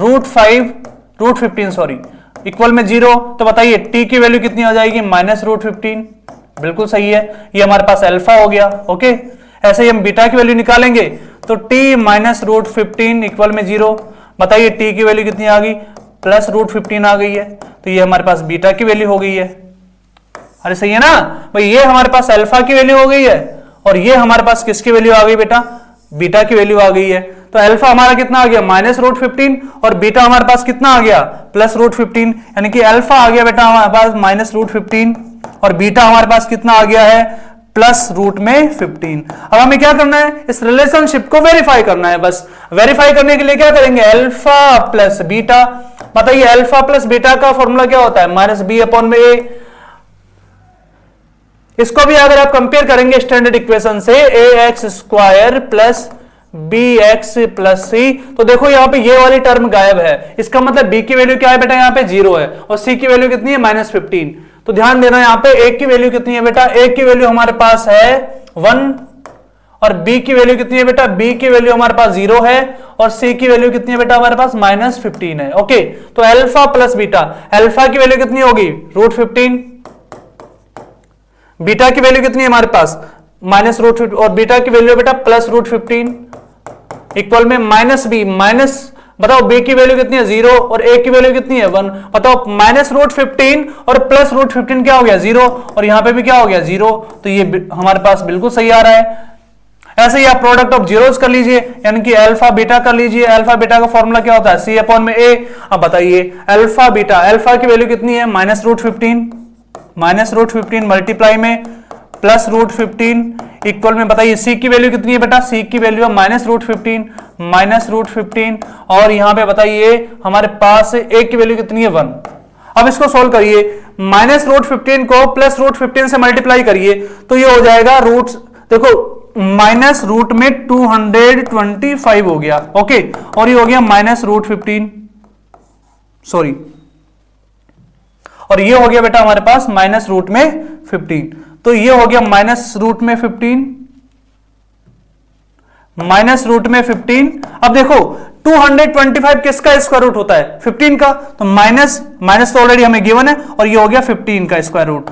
√15 सॉरी इक्वल में 0, तो बताइए t की वैल्यू कितनी आ जाएगी, -√15। बिल्कुल सही है, ये हमारे पास अल्फा हो गया। ओके, ऐसे ही हम बीटा की वैल्यू निकालेंगे तो t माइनस √15 इक्वल में 0। बताइए t की वैल्यू कितनी आ गई, प्लस √15 आ गई है, तो ये हमारे पास बीटा की वैल्यू हो गई है। अरे सही है ना भाई, ये हमारे पास अल्फा की वैल्यू हो गई है और ये हमारे पास किसकी वैल्यू आ गई बेटा, बीटा की वैल्यू आ गई है। तो अल्फा हमारा कितना आ गया, -√15 और बीटा हमारे पास कितना आ गया, +√15। यानी कि अल्फा आ गया बेटा हमारे पास -√15 और बीटा हमारे पास कितना आ गया है, +√15। अब हमें क्या करना है, इस रिलेशनशिप को वेरीफाई करना है। बस वेरीफाई करने के लिए क्या करेंगे, अल्फा प्लस बीटा। बताइए अल्फा प्लस बीटा का फॉर्मूला क्या होता है, -b/a। इसको भी अगर आप कंपेयर करेंगे स्टैंडर्ड इक्वेशन से, ax square plus bx plus c, तो देखो यहां पे ये वाली टर्म गायब है। इसका मतलब b की वैल्यू क्या है बेटा, यहां पे 0 है और c की वैल्यू कितनी है, -15। तो ध्यान देना यहां पे a की वैल्यू कितनी है बेटा, a की वैल्यू हमारे पास है 1 और b की वैल्यू कितनी है बेटा, b की वैल्यू हमारे पास 0 है और c की वैल्यू कितनी है बेटा, हमारे पास -15 है। ओके, तो अल्फा प्लस बीटा, अल्फा की वैल्यू कितनी होगी, √15, बीटा की वैल्यू कितनी है हमारे पास -√15 और बीटा की वैल्यू बेटा +√15 इक्वल में -b माइनस, बताओ b की वैल्यू कितनी है 0 और a की वैल्यू कितनी है 1। बताओ -√15 और +√15 क्या हो गया 0 और यहां पे भी क्या हो गया 0। तो ये हमारे पास बिल्कुल सही आ रहा है। ऐसे ही आप प्रोडक्ट ऑफ जीरोस कर लीजिए, यानी कि अल्फा बीटा कर लीजिए। अल्फा बीटा का फॉर्मूला क्या होता है, C/A। अब बताइए अल्फा बीटा, अल्फा की वैल्यू कितनी है, -√15 मल्टीप्लाई में +√15 इक्वल में, बताइए c की वैल्यू कितनी है बेटा, c की वैल्यू है -√15 और यहां पे बताइए हमारे पास a की वैल्यू कितनी है 1। अब इसको सोल्व करिए, -√15 को +√15 से मल्टीप्लाई करिए तो ये हो जाएगा रूट, देखो माइनस रूट में 225 हो गया। ओके, और ये हो गया -√15 सॉरी, और ये हो गया बेटा हमारे पास -√15। तो ये हो गया -√15 अब देखो 225 किसका स्क्वायर रूट होता है, 15 का, तो माइनस तो ऑलरेडी हमें गिवन है और ये हो गया 15 का स्क्वायर रूट।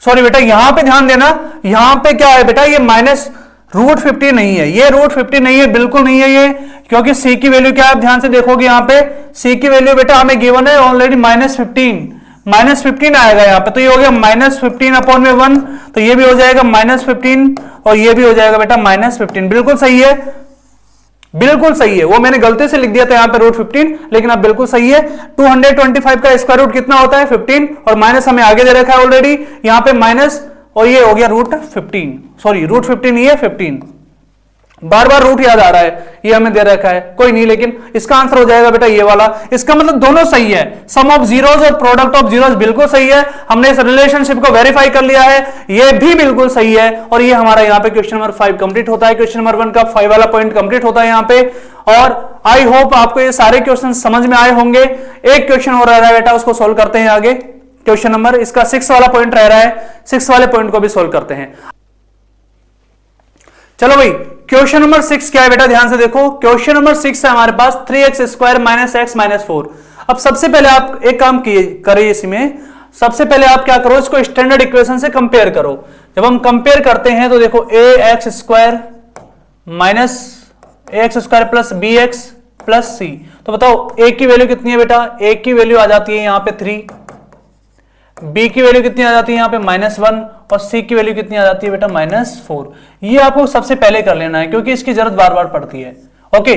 सॉरी बेटा, यहां पे ध्यान देना, यहां पे क्या है बेटा, ये माइनस √50 नहीं है, ये √50 नहीं है, बिल्कुल नहीं है ये, क्योंकि c की वैल्यू क्या है, आप ध्यान से देखोगे यहां पे c की वैल्यू बेटा हमें गिवन है ऑलरेडी -15 आएगा यहां पे, तो ये हो गया -15/1, तो ये भी हो जाएगा -15 और ये भी हो जाएगा बेटा -15। बिल्कुल सही है, बिल्कुल सही है, वो मैंने गलती से लिख दिया था यहां पे √15, लेकिन अब बिल्कुल सही है। 225 का स्क्वायर रूट कितना होता है 15, और माइनस हमें आगे दे रखा है ऑलरेडी यहां पे माइनस, और ये हो गया √15, सॉरी √15 नहीं है 15, बार बार रूट याद आ रहा है, ये हमें दे रखा है, कोई नहीं, लेकिन इसका आंसर हो जाएगा बेटा ये वाला। इसका मतलब दोनों सही है, सम ऑफ जीरोज और प्रोडक्ट ऑफ जीरोज बिल्कुल सही है, हमने इस रिलेशनशिप को वेरीफाई कर लिया है, ये भी बिल्कुल सही है, और ये हमारा यहाँ पे क्वेश्चन नंबर 5 कंप्लीट होता है, क्वेश्चन नंबर 1 का 5 वाला पॉइंट कंप्लीट होता है यहाँ पे। और आई होप आपको ये सारे क्वेश्चन समझ में आए होंगे। एक क्वेश्चन हो रहा है बेटा, उसको सोल्व करते हैं आगे, क्वेश्चन नंबर इसका 6 वाला पॉइंट रह रहा है, 6 वाले पॉइंट को भी सोल्व करते हैं। चलो भाई, क्वेश्चन नंबर 6 क्या है बेटा, ध्यान से देखो, क्वेश्चन नंबर 6 है हमारे पास 3x² - x - 4। अब सबसे पहले आप एक काम करिए, इसमें सबसे पहले आप क्या करो, इसको स्टैंडर्ड इक्वेशन से कंपेयर करो। जब हम कंपेयर करते हैं तो देखो ax² - ax² + bx + c, तो बताओ a की वैल्यू कितनी है बेटा, a की वैल्यू आ जाती है यहां पे 3, b की वैल्यू कितनी आ जाती है यहां पे -1, और c की वैल्यू कितनी आ जाती है बेटा -4। ये आपको सबसे पहले कर लेना है, क्योंकि इसकी जरूरत बार बार पड़ती है। ओके,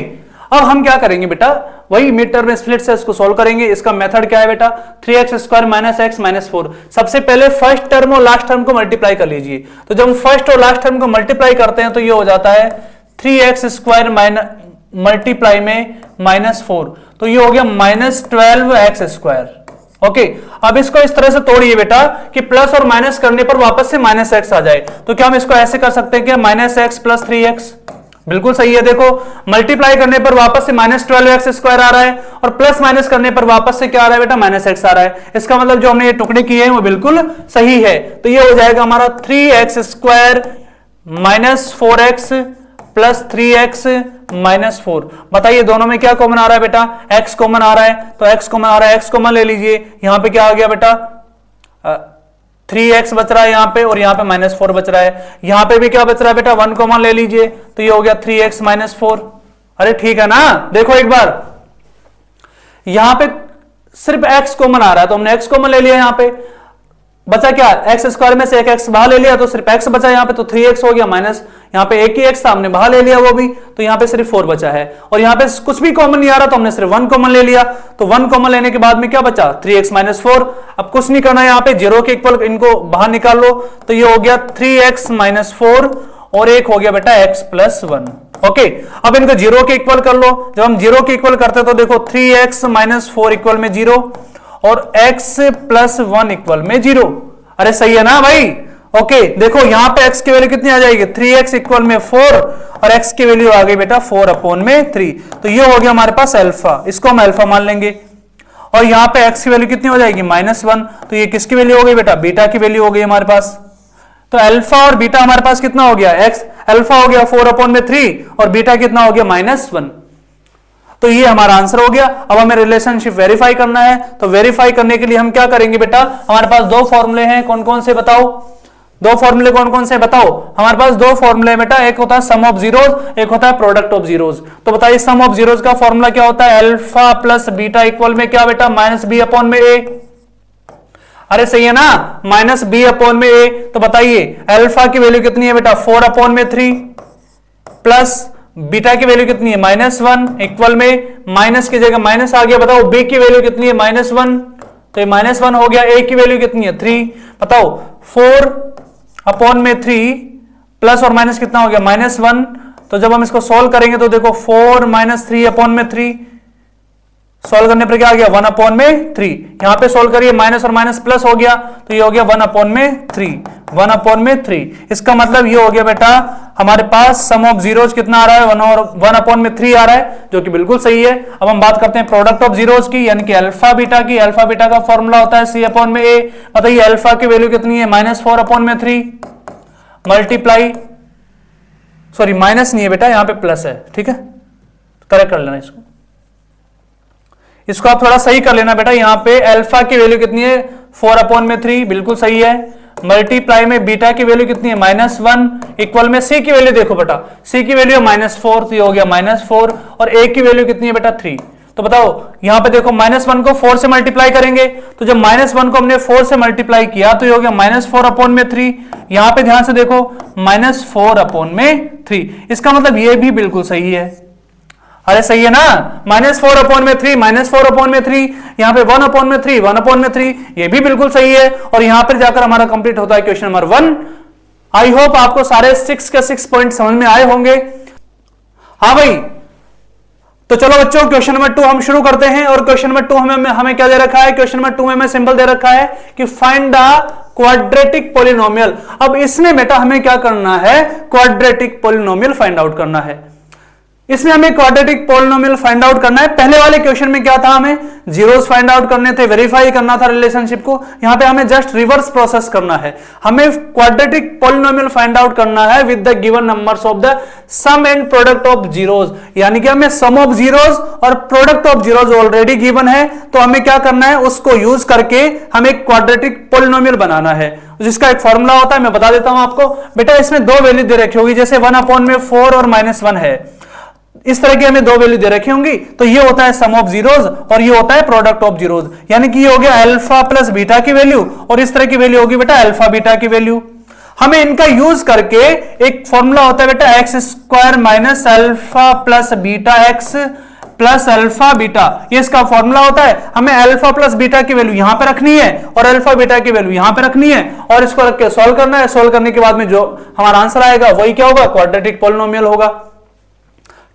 अब हम क्या करेंगे बेटा, वही मिड टर्म स्प्लिट से इसको सोल्व करेंगे। इसका मेथड क्या है बेटा, 3x² - x - 4। सबसे पहले फर्स्ट टर्म और लास्ट टर्म को मल्टीप्लाई कर लीजिए, तो जब हम फर्स्ट और लास्ट टर्म को मल्टीप्लाई करते हैं तो ये हो जाता है 3x² मल्टीप्लाई में -4, तो ये हो गया -12x²। ओके, अब इसको इस तरह से तोड़िए बेटा कि प्लस और माइनस करने पर वापस से -x आ जाए, तो क्या हम इसको ऐसे कर सकते हैं कि -x + 3x, बिल्कुल सही है। देखो मल्टीप्लाई करने पर वापस से -12x² आ रहा है, और प्लस माइनस करने पर वापस से क्या आ रहा है बेटा, -x आ रहा है। इसका मतलब जो हमने ये टुकड़े किए हैं वो बिल्कुल सही है, तो ये हो जाएगा हमारा 3x² - 4x + 3x - 4। बताइए दोनों में क्या कॉमन आ रहा है बेटा, x कॉमन आ रहा है, तो x कॉमन आ रहा है, x कॉमन ले लीजिए। यहां पे क्या आ गया बेटा, 3x बच रहा है यहां पे, और यहां पे -4 बच रहा है। यहां पे भी क्या बच रहा है बेटा, 1 कॉमन ले लीजिए, तो ये हो गया 3x - 4। अरे ठीक है ना, देखो एक बार यहां पे सिर्फ x कॉमन आ रहा है, तो हमने x कॉमन ले लिया, यहां पे बचा क्या, x² में से एक x बाहर ले लिया, तो सिर्फ x बचा यहां पे, तो 3x हो गया, माइनस यहां पे एक ही x था हमने बाहर ले लिया वो भी, तो यहां पे सिर्फ 4 बचा है। और यहां पे कुछ भी कॉमन नहीं आ रहा, तो हमने सिर्फ 1 कॉमन ले लिया, तो 1 कॉमन लेने के बाद में क्या बचा, 3x - 4। अब कुछ नहीं करना है, यहां पे 0 के इक्वल इनको बाहर निकाल लो, तो ये हो गया 3x - 4, और एक हो गया बेटा x + 1। ओके, अब इनको 0 के इक्वल कर लो। जब हम 0 के इक्वल करते हैं तो देखो 3x - 4 इक्वल में 0, और x + 1 इक्वल में 0। अरे सही है ना भाई। ओके, देखो यहां पे x की वैल्यू कितनी आ जाएगी, 3x इक्वल में 4, और x की वैल्यू आ गई बेटा 4/3, तो ये हो गया हमारे पास अल्फा, इसको हम अल्फा मान लेंगे। और यहां पे x की वैल्यू कितनी हो जाएगी, -1, तो ये किसकी वैल्यू हो गई बेटा, बीटा की वैल्यू हो गई हमारे पास। तो अल्फा और बीटा हमारे पास कितना हो गया, x अल्फा हो गया 4/3, और बीटा कितना हो गया -1, तो ये हमारा आंसर हो गया। अब हमें रिलेशनशिप वेरीफाई करना है, तो वेरीफाई करने के लिए हम क्या करेंगे बेटा, हमारे पास 2 फॉर्मूले हैं, कौन कौन से बताओ, 2 फॉर्मूले कौन कौन से बताओ। हमारे पास 2 फॉर्मूले हैं बेटा, एक होता है सम ऑफ जीरोज, एक होता है प्रोडक्ट ऑफ जीरोज। तो बताइए सम ऑफ जीरोज का फॉर्मूला क्या होता है, अल्फा + बीटा इक्वल में क्या बेटा, -b/a। अरे सही है ना, -b/a। तो बताइए अल्फा की वैल्यू कितनी है बेटा, 4/3, प्लस बीटा की वैल्यू कितनी है, -1 इक्वल में माइनस की जगह माइनस आ गया। बताओ b की वैल्यू कितनी है, -1, तो ये -1 हो गया। a की वैल्यू कितनी है, 3। बताओ 4/3 प्लस और माइनस कितना हो गया, -1। तो जब हम इसको सॉल्व करेंगे तो देखो 4 - 3/3, सॉल्व करने पर क्या आ गया, 1/3। यहां पे सॉल्व करिए, माइनस और माइनस प्लस हो गया, तो ये हो गया 1/3। इसका मतलब ये हो गया बेटा हमारे पास सम ऑफ जीरोज कितना आ रहा है, 1/3 आ रहा है, जो कि बिल्कुल सही है। अब हम बात करते हैं प्रोडक्ट ऑफ जीरोज की, यानी कि अल्फा बीटा की। अल्फा बीटा का फॉर्मूला होता है c/a। बताइए अल्फा की वैल्यू कितनी है, -4/3 मल्टीप्लाई, सॉरी माइनस नहीं है बेटा, यहां पे प्लस है, ठीक है, करेक्ट कर लेना इसको आप थोड़ा सही कर लेना बेटा। यहां पे अल्फा की वैल्यू कितनी है, 4/3, बिल्कुल सही है, मल्टीप्लाई में बीटा की वैल्यू कितनी है -1 इक्वल में सी की वैल्यू देखो बेटा, सी की वैल्यू -4 तो ये हो गया -4 और ए की वैल्यू कितनी है बेटा 3। तो बताओ यहां पे देखो -1 को 4 से मल्टीप्लाई करेंगे तो जब -1 को हमने 4 से मल्टीप्लाई किया तो ये हो गया -4/3। यहां पे ध्यान से देखो -4/3, इसका मतलब ये भी बिल्कुल सही है। अरे सही है ना, -4/3 -4/3, यहां पे 1/3 1/3, ये भी बिल्कुल सही है। और यहां पर जाकर हमारा कंप्लीट होता है क्वेश्चन नंबर 1। आई होप आपको सारे 6 के 6 पॉइंट समझ में आए होंगे। हाँ भाई, तो चलो बच्चों क्वेश्चन नंबर 2 हम शुरू करते हैं। और क्वेश्चन नंबर 2 हमें क्या दे रखा है, क्वेश्चन नंबर 2 में हमें सिंबल दे रखा है कि फाइंड द क्वाड्रेटिक पॉलिनोमियल। अब इसमें बेटा हमें क्या करना है, क्वाड्रेटिक पॉलिनोमियल फाइंड आउट करना है। इसमें हमें क्वाड्रेटिक पॉलिनोमियल फाइंड आउट करना है। पहले वाले क्वेश्चन में क्या था, हमें जीरोस फाइंड आउट करने थे, वेरीफाई करना था रिलेशनशिप को। यहां पे हमें जस्ट रिवर्स प्रोसेस करना है, हमें क्वाड्रेटिक पॉलिनोमियल फाइंड आउट करना है with the given numbers of the sum and product of zeros. यानी कि हमें सम ऑफ जीरोस और product of zeros already given है, तो हमें क्या करना है, उसको यूज करके हमें क्वाड्रेटिक पॉलिनोमियल बनाना है, जिसका एक फॉर्मूला होता है, मैं बता देता हूं आपको। बेटा इसमें दो वैल्यू दे रखी होगी, जैसे 1/4 और -1 है, इस तरह की हमें दो वैल्यू दे रखी होंगी। तो ये होता है सम ऑफ जीरोस और ये होता है प्रोडक्ट ऑफ जीरोस। यानी कि ये हो गया अल्फा प्लस बीटा की वैल्यू और इस तरह की वैल्यू होगी बेटा अल्फा बीटा की वैल्यू। हमें इनका यूज करके एक फॉर्मूला होता है बेटा x² minus alpha plus beta x plus alpha beta, ये इसका फॉर्मूला होता है। हमें अल्फा प्लस बीटा की वैल्यू यहां पे रखनी है और अल्फा बीटा की वैल्यू यहां पे रखनी है और इसको रख के सॉल्व करना है। सॉल्व करने के बाद में जो हमारा आंसर आएगा वही क्या होगा, क्वाड्रेटिक पॉलिनोमियल होगा।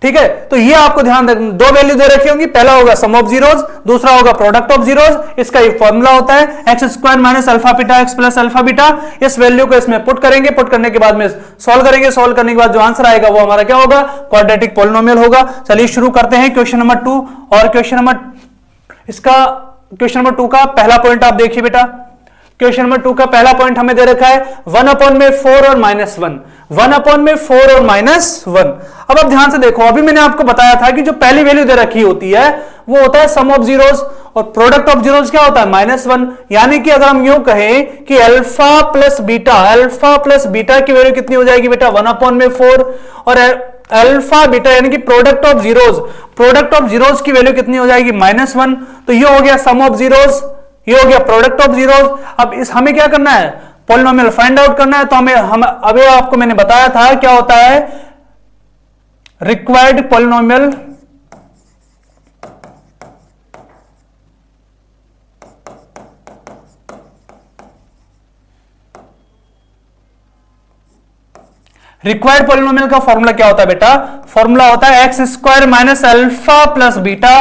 ठीक है, तो ये आपको ध्यान रखना, दो वैल्यू दे रखी होंगी, पहला होगा सम ऑफ जीरोस, दूसरा होगा प्रोडक्ट ऑफ जीरोस। इसका एक फॉर्मूला होता है x² minus alpha beta x plus alpha beta. इस वैल्यू को इसमें पुट करेंगे, पुट करने के बाद में सॉल्व करेंगे, सॉल्व करने के बाद जो आंसर आएगा वो हमारा क्या होगा, क्वाड्रेटिक पॉलिनोमियल होगा। चलिए शुरू करते हैं क्वेश्चन नंबर 2। और क्वेश्चन नंबर 2 का पहला पॉइंट आप देखिए बेटा, क्वेश्चन नंबर 2 का पहला पॉइंट हमें दे रखा है 1/4 और -1, 1/4 और -1। अब आप ध्यान से देखो, अभी मैंने आपको बताया था कि जो पहली वैल्यू दे रखी होती है वो होता है सम ऑफ जीरोस और प्रोडक्ट ऑफ जीरोस क्या होता है -1। यानी कि अगर हम यूं कहें कि अल्फा प्लस बीटा की वैल्यू कितनी हो जाएगी बेटा 1/4 और अल्फा बीटा यानी कि प्रोडक्ट ऑफ जीरोस की वैल्यू कितनी हो जाएगी -1। तो ये हो गया सम ऑफ जीरोस, ये हो गया प्रोडक्ट ऑफ जीरोस। अब हमें क्या करना है, पॉलिनोमियल फाइंड आउट करना है। तो हम अभी आपको मैंने बताया था क्या होता है रिक्वायर्ड पॉलिनोमियल, रिक्वायर्ड पॉलिनोमियल का फॉर्मूला क्या होता है बेटा, फॉर्मूला होता है x² minus alpha plus beta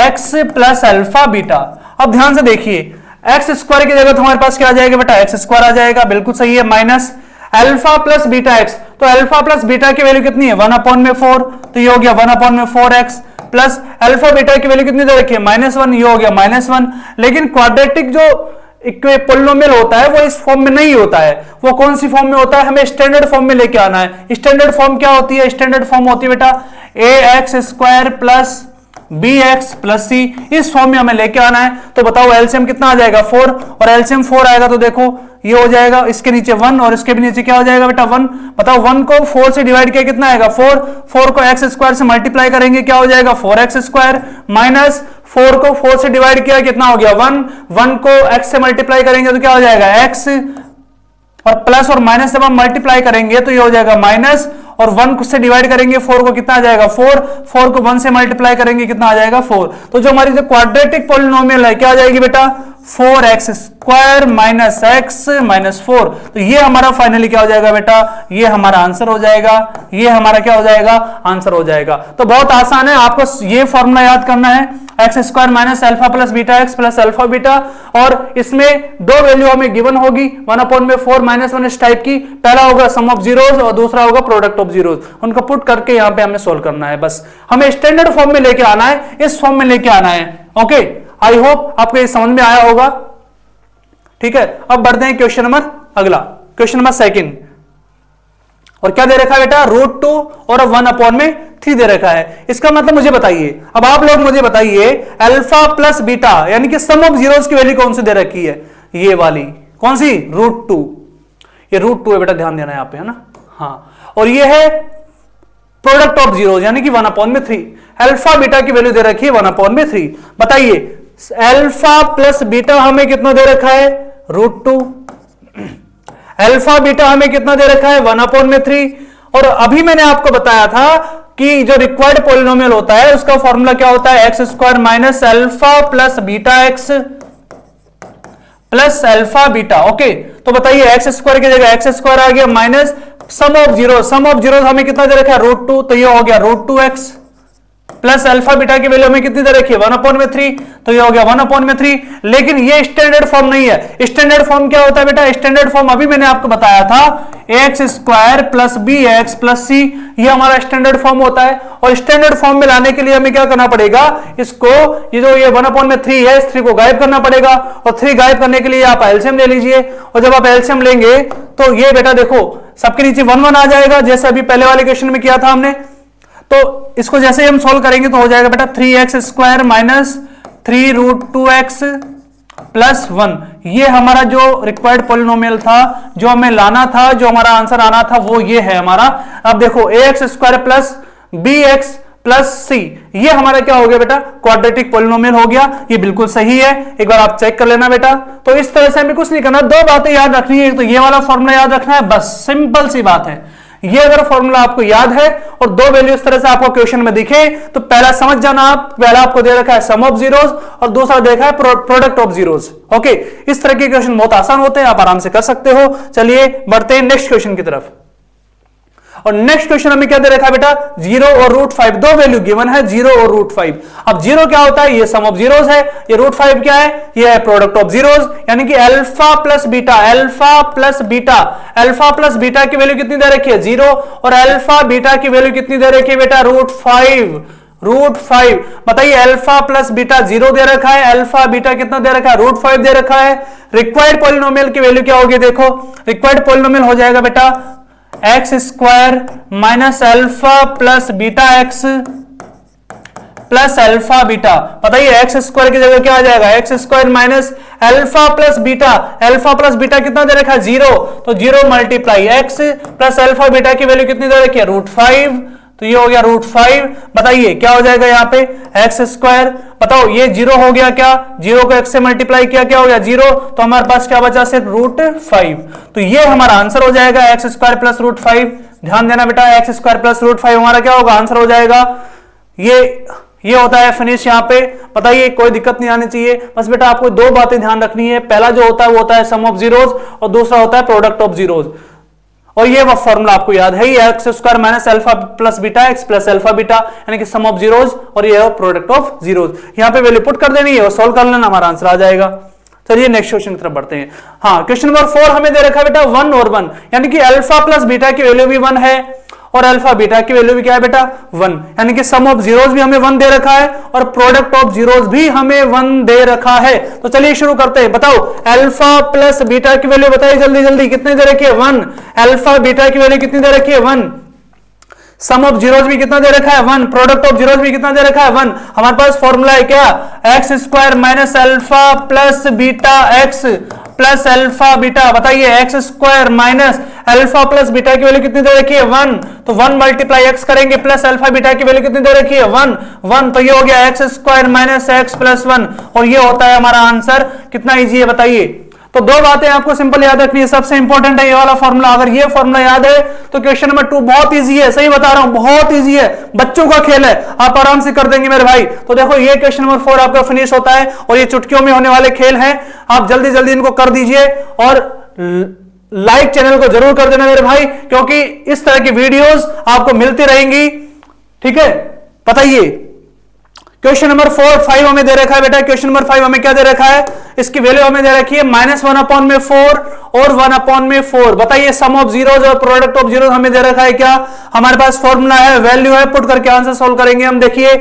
x plus alpha beta. अब ध्यान से देखिए, x² की जगह तो हमारे पास क्या आ जाएगा बेटा, x² आ जाएगा, बिल्कुल सही है, minus alpha plus beta x। तो अल्फा प्लस बीटा की वैल्यू कितनी है 1/4, तो ये हो गया 1/4x प्लस अल्फा बीटा की वैल्यू कितनी दे रखी है -1, ये हो गया -1। लेकिन क्वाड्रेटिक जो पॉलिनोमियल होता है वो इस फॉर्म में नहीं होता है। वो कौन सी फॉर्म में होता है, हमें स्टैंडर्ड फॉर्म में लेके आना है। स्टैंडर्ड फॉर्म क्या होती है, स्टैंडर्ड फॉर्म होती है बेटा ax² plus bx plus c, इस फॉर्म में हमें लेके आना है। तो बताओ एलसीएम कितना आ जाएगा 4, और एलसीएम 4 आएगा तो देखो ये हो जाएगा, इसके नीचे 1 और इसके भी नीचे क्या हो जाएगा बेटा 1। बताओ 1 को 4 से डिवाइड किया कितना आएगा 4 को x² से मल्टीप्लाई करेंगे क्या हो जाएगा 4x² माइनस 4 को 4 से डिवाइड किया कितना हो गया 1 को x से मल्टीप्लाई करेंगे तो क्या हो जाएगा x, और प्लस और माइनस जब हम मल्टीप्लाई करेंगे तो ये हो जाएगा माइनस, और 1 से डिवाइड करेंगे 4 को कितना आ जाएगा 4 को 1 से मल्टीप्लाई करेंगे कितना आ जाएगा 4। तो जो हमारी जो क्वाड्रेटिक पॉलिनोमियल है क्या आ जाएगी बेटा 4x² माइनस x माइनस 4। तो ये हमारा फाइनली क्या हो जाएगा बेटा, ये हमारा आंसर हो जाएगा, ये हमारा क्या हो जाएगा, आंसर हो जाएगा। तो बहुत आसान है, आपको ये फॉर्मूला याद करना है x² minus alpha plus beta x plus alpha beta, और इसमें दो वैल्यू हमें गिवन होगी 1/4 -1 इस टाइप की। पहला होगा सम ऑफ जीरोस और दूसरा होगा प्रोडक्ट ऑफ जीरोस। उनको पुट करके यहाँ पे हमें सोल्व करना है, बस हमें स्टैंडर्ड फॉर्म में लेके आना है, इस फॉर्म में लेके आना है। ओके, आई होप आपको ये समझ में आया होगा। ठीक है, अब बढ़ते हैं क्वेश्चन नंबर अगला, क्वेश्चन नंबर 2। और क्या दे रखा है बेटा √2 और 1/3 दे रखा है। इसका मतलब मुझे बताइए, अब आप लोग मुझे बताइए अल्फा प्लस बीटा यानी कि सम ऑफ जीरोस की वैल्यू कौन सी दे रखी है, ये वाली कौन सी, √2। ये √2 है बेटा, ध्यान देना यहां पे, है ना। हाँ, और ये है प्रोडक्ट ऑफ जीरो यानी कि 1/3। अल्फा बीटा की वैल्यू दे रखी है 1/3। बताइए अल्फा प्लस बीटा हमें कितना दे रखा है, √2। अल्फा बीटा हमें कितना दे रखा है, 1/3। और अभी मैंने आपको बताया था कि जो रिक्वायर्ड पॉलिनोमियल होता है उसका फॉर्मूला क्या होता है, x² minus alpha plus beta x plus alpha beta. Okay, तो बताइए x² की जगह x² आ गया माइनस सम ऑफ जीरो हमें कितना दे रखा है, √2, तो ये हो गया √2x प्लस अल्फा बीटा की वैल्यू हमें कितनी दे रखी है, 1/3, तो ये हो गया 1/3। लेकिन ये स्टैंडर्ड फॉर्म नहीं है। स्टैंडर्ड फॉर्म क्या होता है बेटा, स्टैंडर्ड फॉर्म अभी मैंने आपको बताया था ax² plus bx plus c, ये हमारा स्टैंडर्ड फॉर्म होता है। और स्टैंडर्ड फॉर्म में लाने के लिए हमें क्या करना पड़ेगा, इसको ये जो ये 1/3 है, इस 3 को गायब करना पड़ेगा। और 3 गायब करने के लिए आप एलसीएम ले लीजिए, और जब आप एलसीएम लेंगे तो ये बेटा देखो सबके नीचे 1 1 आ जाएगा, जैसे अभी पहले वाले क्वेश्चन में किया था हमने। तो इसको जैसे ही हम सोल्व करेंगे तो हो जाएगा बेटा 3x² माइनस 3√2x प्लस 1। ये हमारा जो रिक्वायर्ड पॉलिनोमियल था, जो हमें लाना था, जो हमारा आंसर आना था, वो ये है हमारा। अब देखो ax² plus bx plus c, ये हमारा क्या हो गया बेटा, क्वाड्रेटिक पॉलिनोमियल हो गया। ये बिल्कुल सही है, एक बार आप चेक कर लेना बेटा। तो इस तरह से हमें कुछ नहीं करना, 2 बातें याद रखनी है। एक तो ये वाला फॉर्मूला याद रखना है, बस सिंपल सी बात है। ये अगर फॉर्मूला आपको याद है और 2 वैल्यू इस तरह से आपको क्वेश्चन में दिखे तो पहला समझ जाना आप, पहला आपको दे रखा है सम ऑफ जीरोस और दूसरा देखा है प्रोडक्ट ऑफ जीरोस। ओके, इस तरह के क्वेश्चन बहुत आसान होते हैं, आप आराम से कर सकते हो। चलिए बढ़ते हैं नेक्स्ट क्वेश्चन की तरफ। और नेक्स्ट क्वेश्चन हमें क्या दे रखा है बेटा, 0 और √5, 2 वैल्यू गिवन है, 0 और √5। अब 0 क्या होता है, ये सम ऑफ जीरोस है, ये √5 क्या है, ये है प्रोडक्ट ऑफ जीरोस, यानी कि alpha plus beta, alpha plus beta, alpha plus beta की वैल्यू कितनी दे रखी है, 0, और अल्फा बीटा की वैल्यू कितनी दे रखी है बेटा, √5। बताइए अल्फा प्लस बीटा 0 दे रखा है, अल्फा बीटा कितना दे रखा है, √5 दे रखा है। रिक्वायर्ड पॉलिनोमियल की वैल्यू क्या होगी, देखो रिक्वायर्ड पॉलिनोमियल हो जाएगा बेटा x² minus alpha plus beta x plus alpha beta. बताइए x² की जगह क्या आ जाएगा, x² minus alpha plus beta, alpha plus beta कितना दे रखा है, 0, तो 0 multiply x plus alpha beta की वैल्यू कितनी दे रखी है, √5, तो ये हो गया √5। बताइए क्या हो जाएगा यहाँ पे, x², बताओ ये 0 हो गया, क्या 0 को x से मल्टीप्लाई किया क्या हो गया, 0, तो हमारे पास क्या बचा, सिर्फ √5। तो ये हमारा आंसर हो जाएगा x² प्लस √5। ध्यान देना बेटा, x² प्लस √5 हमारा क्या होगा, आंसर हो जाएगा। ये होता है फिनिश यहाँ पे। बताइए कोई दिक्कत नहीं आनी चाहिए, बस बेटा आपको 2 बातें ध्यान रखनी है। पहला जो होता है वो होता है सम ऑफ जीरोस और दूसरा होता है प्रोडक्ट ऑफ जीरोस। और ये वो फॉर्मूला आपको याद है, ये x² minus alpha plus beta x plus alpha beta, यानी कि सम ऑफ जीरोस, और ये है प्रोडक्ट ऑफ जीरोस। यहाँ पे वैल्यू पुट कर देनी है और सोल्व कर लेना, हमारा आंसर आ जाएगा। चलिए नेक्स्ट क्वेश्चन की तरफ बढ़ते हैं। हाँ, क्वेश्चन नंबर 4 हमें दे रखा है बेटा 1 और 1, यानी कि अल्फा प्लस बीटा की वैल्यू भी 1 है और अल्फा बीटा की वैल्यू भी क्या है बेटा, 1, यानी कि सम ऑफ जीरोस भी हमें 1 दे रखा है और प्रोडक्ट ऑफ जीरोस भी हमें 1 दे रखा है। तो चलिए शुरू करते हैं। बताओ अल्फा प्लस बीटा की वैल्यू बताइए जल्दी जल्दी, कितने दे रखी है, 1। अल्फा बीटा की वैल्यू कितनी दे रखी है, 1। सम ऑफ जीरोस भी कितना दे रखा है, 1। प्रोडक्ट ऑफ जीरोस भी कितना दे रखा है, 1। हमारे पास फॉर्मूला है क्या, x² minus alpha plus beta x plus alpha beta. बताइए x² minus alpha plus beta की वैल्यू कितनी दे रखी है, 1, तो 1 मल्टीप्लाई x करेंगे प्लस अल्फा बीटा की वैल्यू कितनी दे रखी है, 1, तो ये हो गया x² माइनस x प्लस 1, और ये होता है हमारा आंसर। कितना इजी है बताइए। तो 2 बातें आपको सिंपल याद रखनी है। सबसे इंपॉर्टेंट है ये वाला फॉर्मूला, अगर ये फॉर्मूला याद है तो क्वेश्चन नंबर 2 बहुत इजी है, सही बता रहा हूं, बहुत इजी है, बच्चों का खेल है, आप आराम से कर देंगे मेरे भाई। तो देखो ये क्वेश्चन नंबर 4 आपका फिनिश होता है और ये चुटकियों में होने वाले खेल हैं, आप जल्दी जल्दी इनको कर दीजिए और लाइक चैनल को जरूर कर देना मेरे भाई, क्योंकि इस तरह की वीडियोस आपको मिलती रहेंगी। ठीक है, बताइए क्वेश्चन नंबर 5 हमें दे रखा है बेटा। क्वेश्चन नंबर 5 हमें क्या दे रखा है, इसकी वैल्यू हमें दे रखी है -1/4 और 1/4। बताइए सम ऑफ जीरोस और प्रोडक्ट ऑफ जीरोस हमें दे रखा है क्या, हमारे पास फॉर्मूला है, वैल्यू है, पुट करके आंसर सोल्व करेंगे हम। देखिए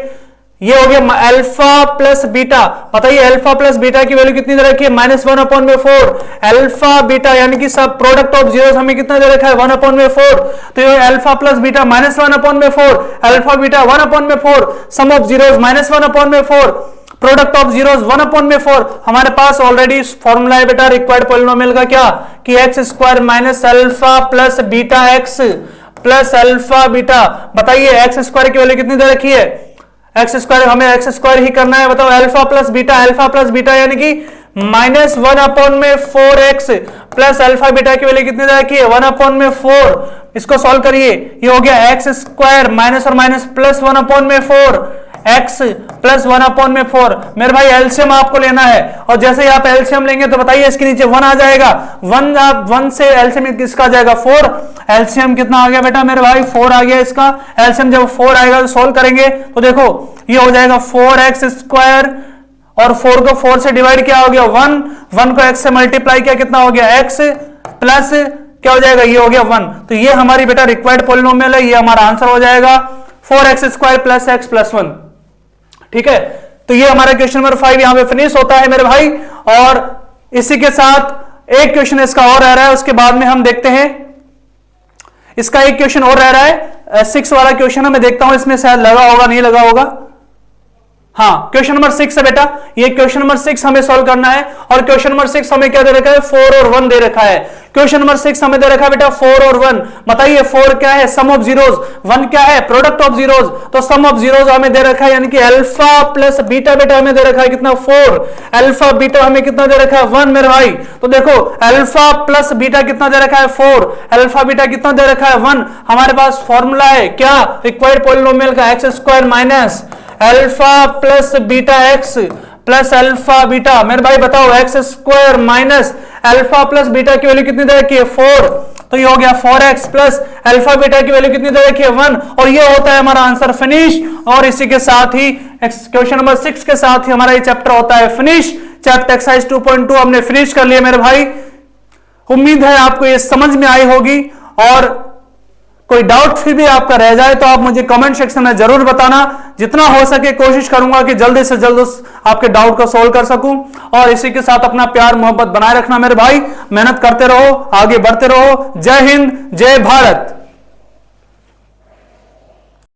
ये हो गया अल्फा प्लस बीटा। बताइए अल्फा प्लस बीटा की वैल्यू कितनी दे रखी है, -1/4। अल्फा बीटा यानी कि सब प्रोडक्ट ऑफ जीरोस हमें कितना दे रखा है, 1/4। तो ये alpha plus beta -1/4, alpha beta 1/4, sum of zeros -1/4। Product of zeros 1/4 हमारे पास ऑलरेडी फॉर्मूला है बेटा रिक्वायर्ड पॉलिनोमियल का, क्या कि x square minus alpha plus beta x plus alpha beta. बताइए एक्स स्क्वायर की वैल्यू कितनी दे रखी है, एक्स स्क्वायर, हमें एक्स स्क्वायर ही करना है। बताओ अल्फा प्लस बीटा यानी कि -1/4x प्लस अल्फा बीटा की वैल्यू कितनी दे रखी है 1/4। इसको सॉल्व करिए, ये हो गया एक्स स्क्वायर माइनस और माइनस प्लस 1/4 x प्लस 1/4। मेरे भाई एलसीएम आपको लेना है, और जैसे ही आप एलसीएम लेंगे तो बताइए इसके नीचे 1 आ जाएगा, 1 से एलसीएम किसका आ जाएगा 4। एलसीएम कितना आ गया बेटा मेरे भाई 4 आ गया इसका। एलसीएम जब 4 आएगा तो सोल्व करेंगे तो देखो ये हो जाएगा 4x स्क्वायर, और 4 को 4 से डिवाइड किया हो गया 1 को x से मल्टीप्लाई किया कितना हो गया x प्लस क्या हो जाएगा, ये हो गया 1। तो ये हमारी बेटा रिक्वायर्ड पॉलिनोमियल है, ये हमारा आंसर हो जाएगा 4x square plus x plus 1। ठीक है, तो ये हमारा क्वेश्चन नंबर 5 यहां पे फिनिश होता है मेरे भाई। और इसी के साथ एक क्वेश्चन इसका और रह रहा है, उसके बाद में हम देखते हैं इसका एक क्वेश्चन और रह रहा है 6 वाला क्वेश्चन है। मैं देखता हूं इसमें शायद लगा होगा नहीं लगा होगा। हाँ, क्वेश्चन नंबर 6 है बेटा, ये क्वेश्चन नंबर 6 हमें सॉल्व करना है। और क्वेश्चन नंबर 6 हमें क्या दे रखा है 4 और 1 दे रखा है। क्वेश्चन नंबर 6 हमें दे रखा है बेटा 4 और 1। बताइए 4 क्या है सम ऑफ जीरोस, 1 क्या है प्रोडक्ट ऑफ जीरोस। तो सम ऑफ जीरोस हमें दे रखा है यानी कि अल्फा प्लस बीटा बेटा हमें दे रखा है कितना 4, अल्फा बीटा हमें कितना दे रखा है 1 मेरे भाई। तो देखो अल्फा प्लस बीटा कितना दे रखा है 4, अल्फा बीटा कितना दे रखा है 1। हमारे पास फॉर्मूला है क्या रिक्वायर्ड पॉलिनोमियल का x square minus alpha plus beta x plus alpha beta. मेरे भाई बताओ x square minus alpha plus beta की वैल्यू कितनी दे रखी है 4, तो ये हो गया 4x प्लस अल्फा बीटा की वैल्यू कितनी दे रखी है 1, और ये होता है हमारा आंसर फिनिश। और इसी के साथ ही क्वेश्चन नंबर 6 के साथ ही हमारा ये चैप्टर होता है फिनिश। चैप्टर एक्सरसाइज 2.2 हमने फिनिश कर लिया मेरे भाई। उम्मीद है आपको ये समझ में आई होगी, और कोई डाउट फिर भी आपका रह जाए तो आप मुझे कमेंट सेक्शन में जरूर बताना। जितना हो सके कोशिश करूंगा कि जल्दी से जल्द उस आपके डाउट को सोल्व कर सकूं। और इसी के साथ अपना प्यार मोहब्बत बनाए रखना मेरे भाई, मेहनत करते रहो, आगे बढ़ते रहो। जय हिंद, जय भारत।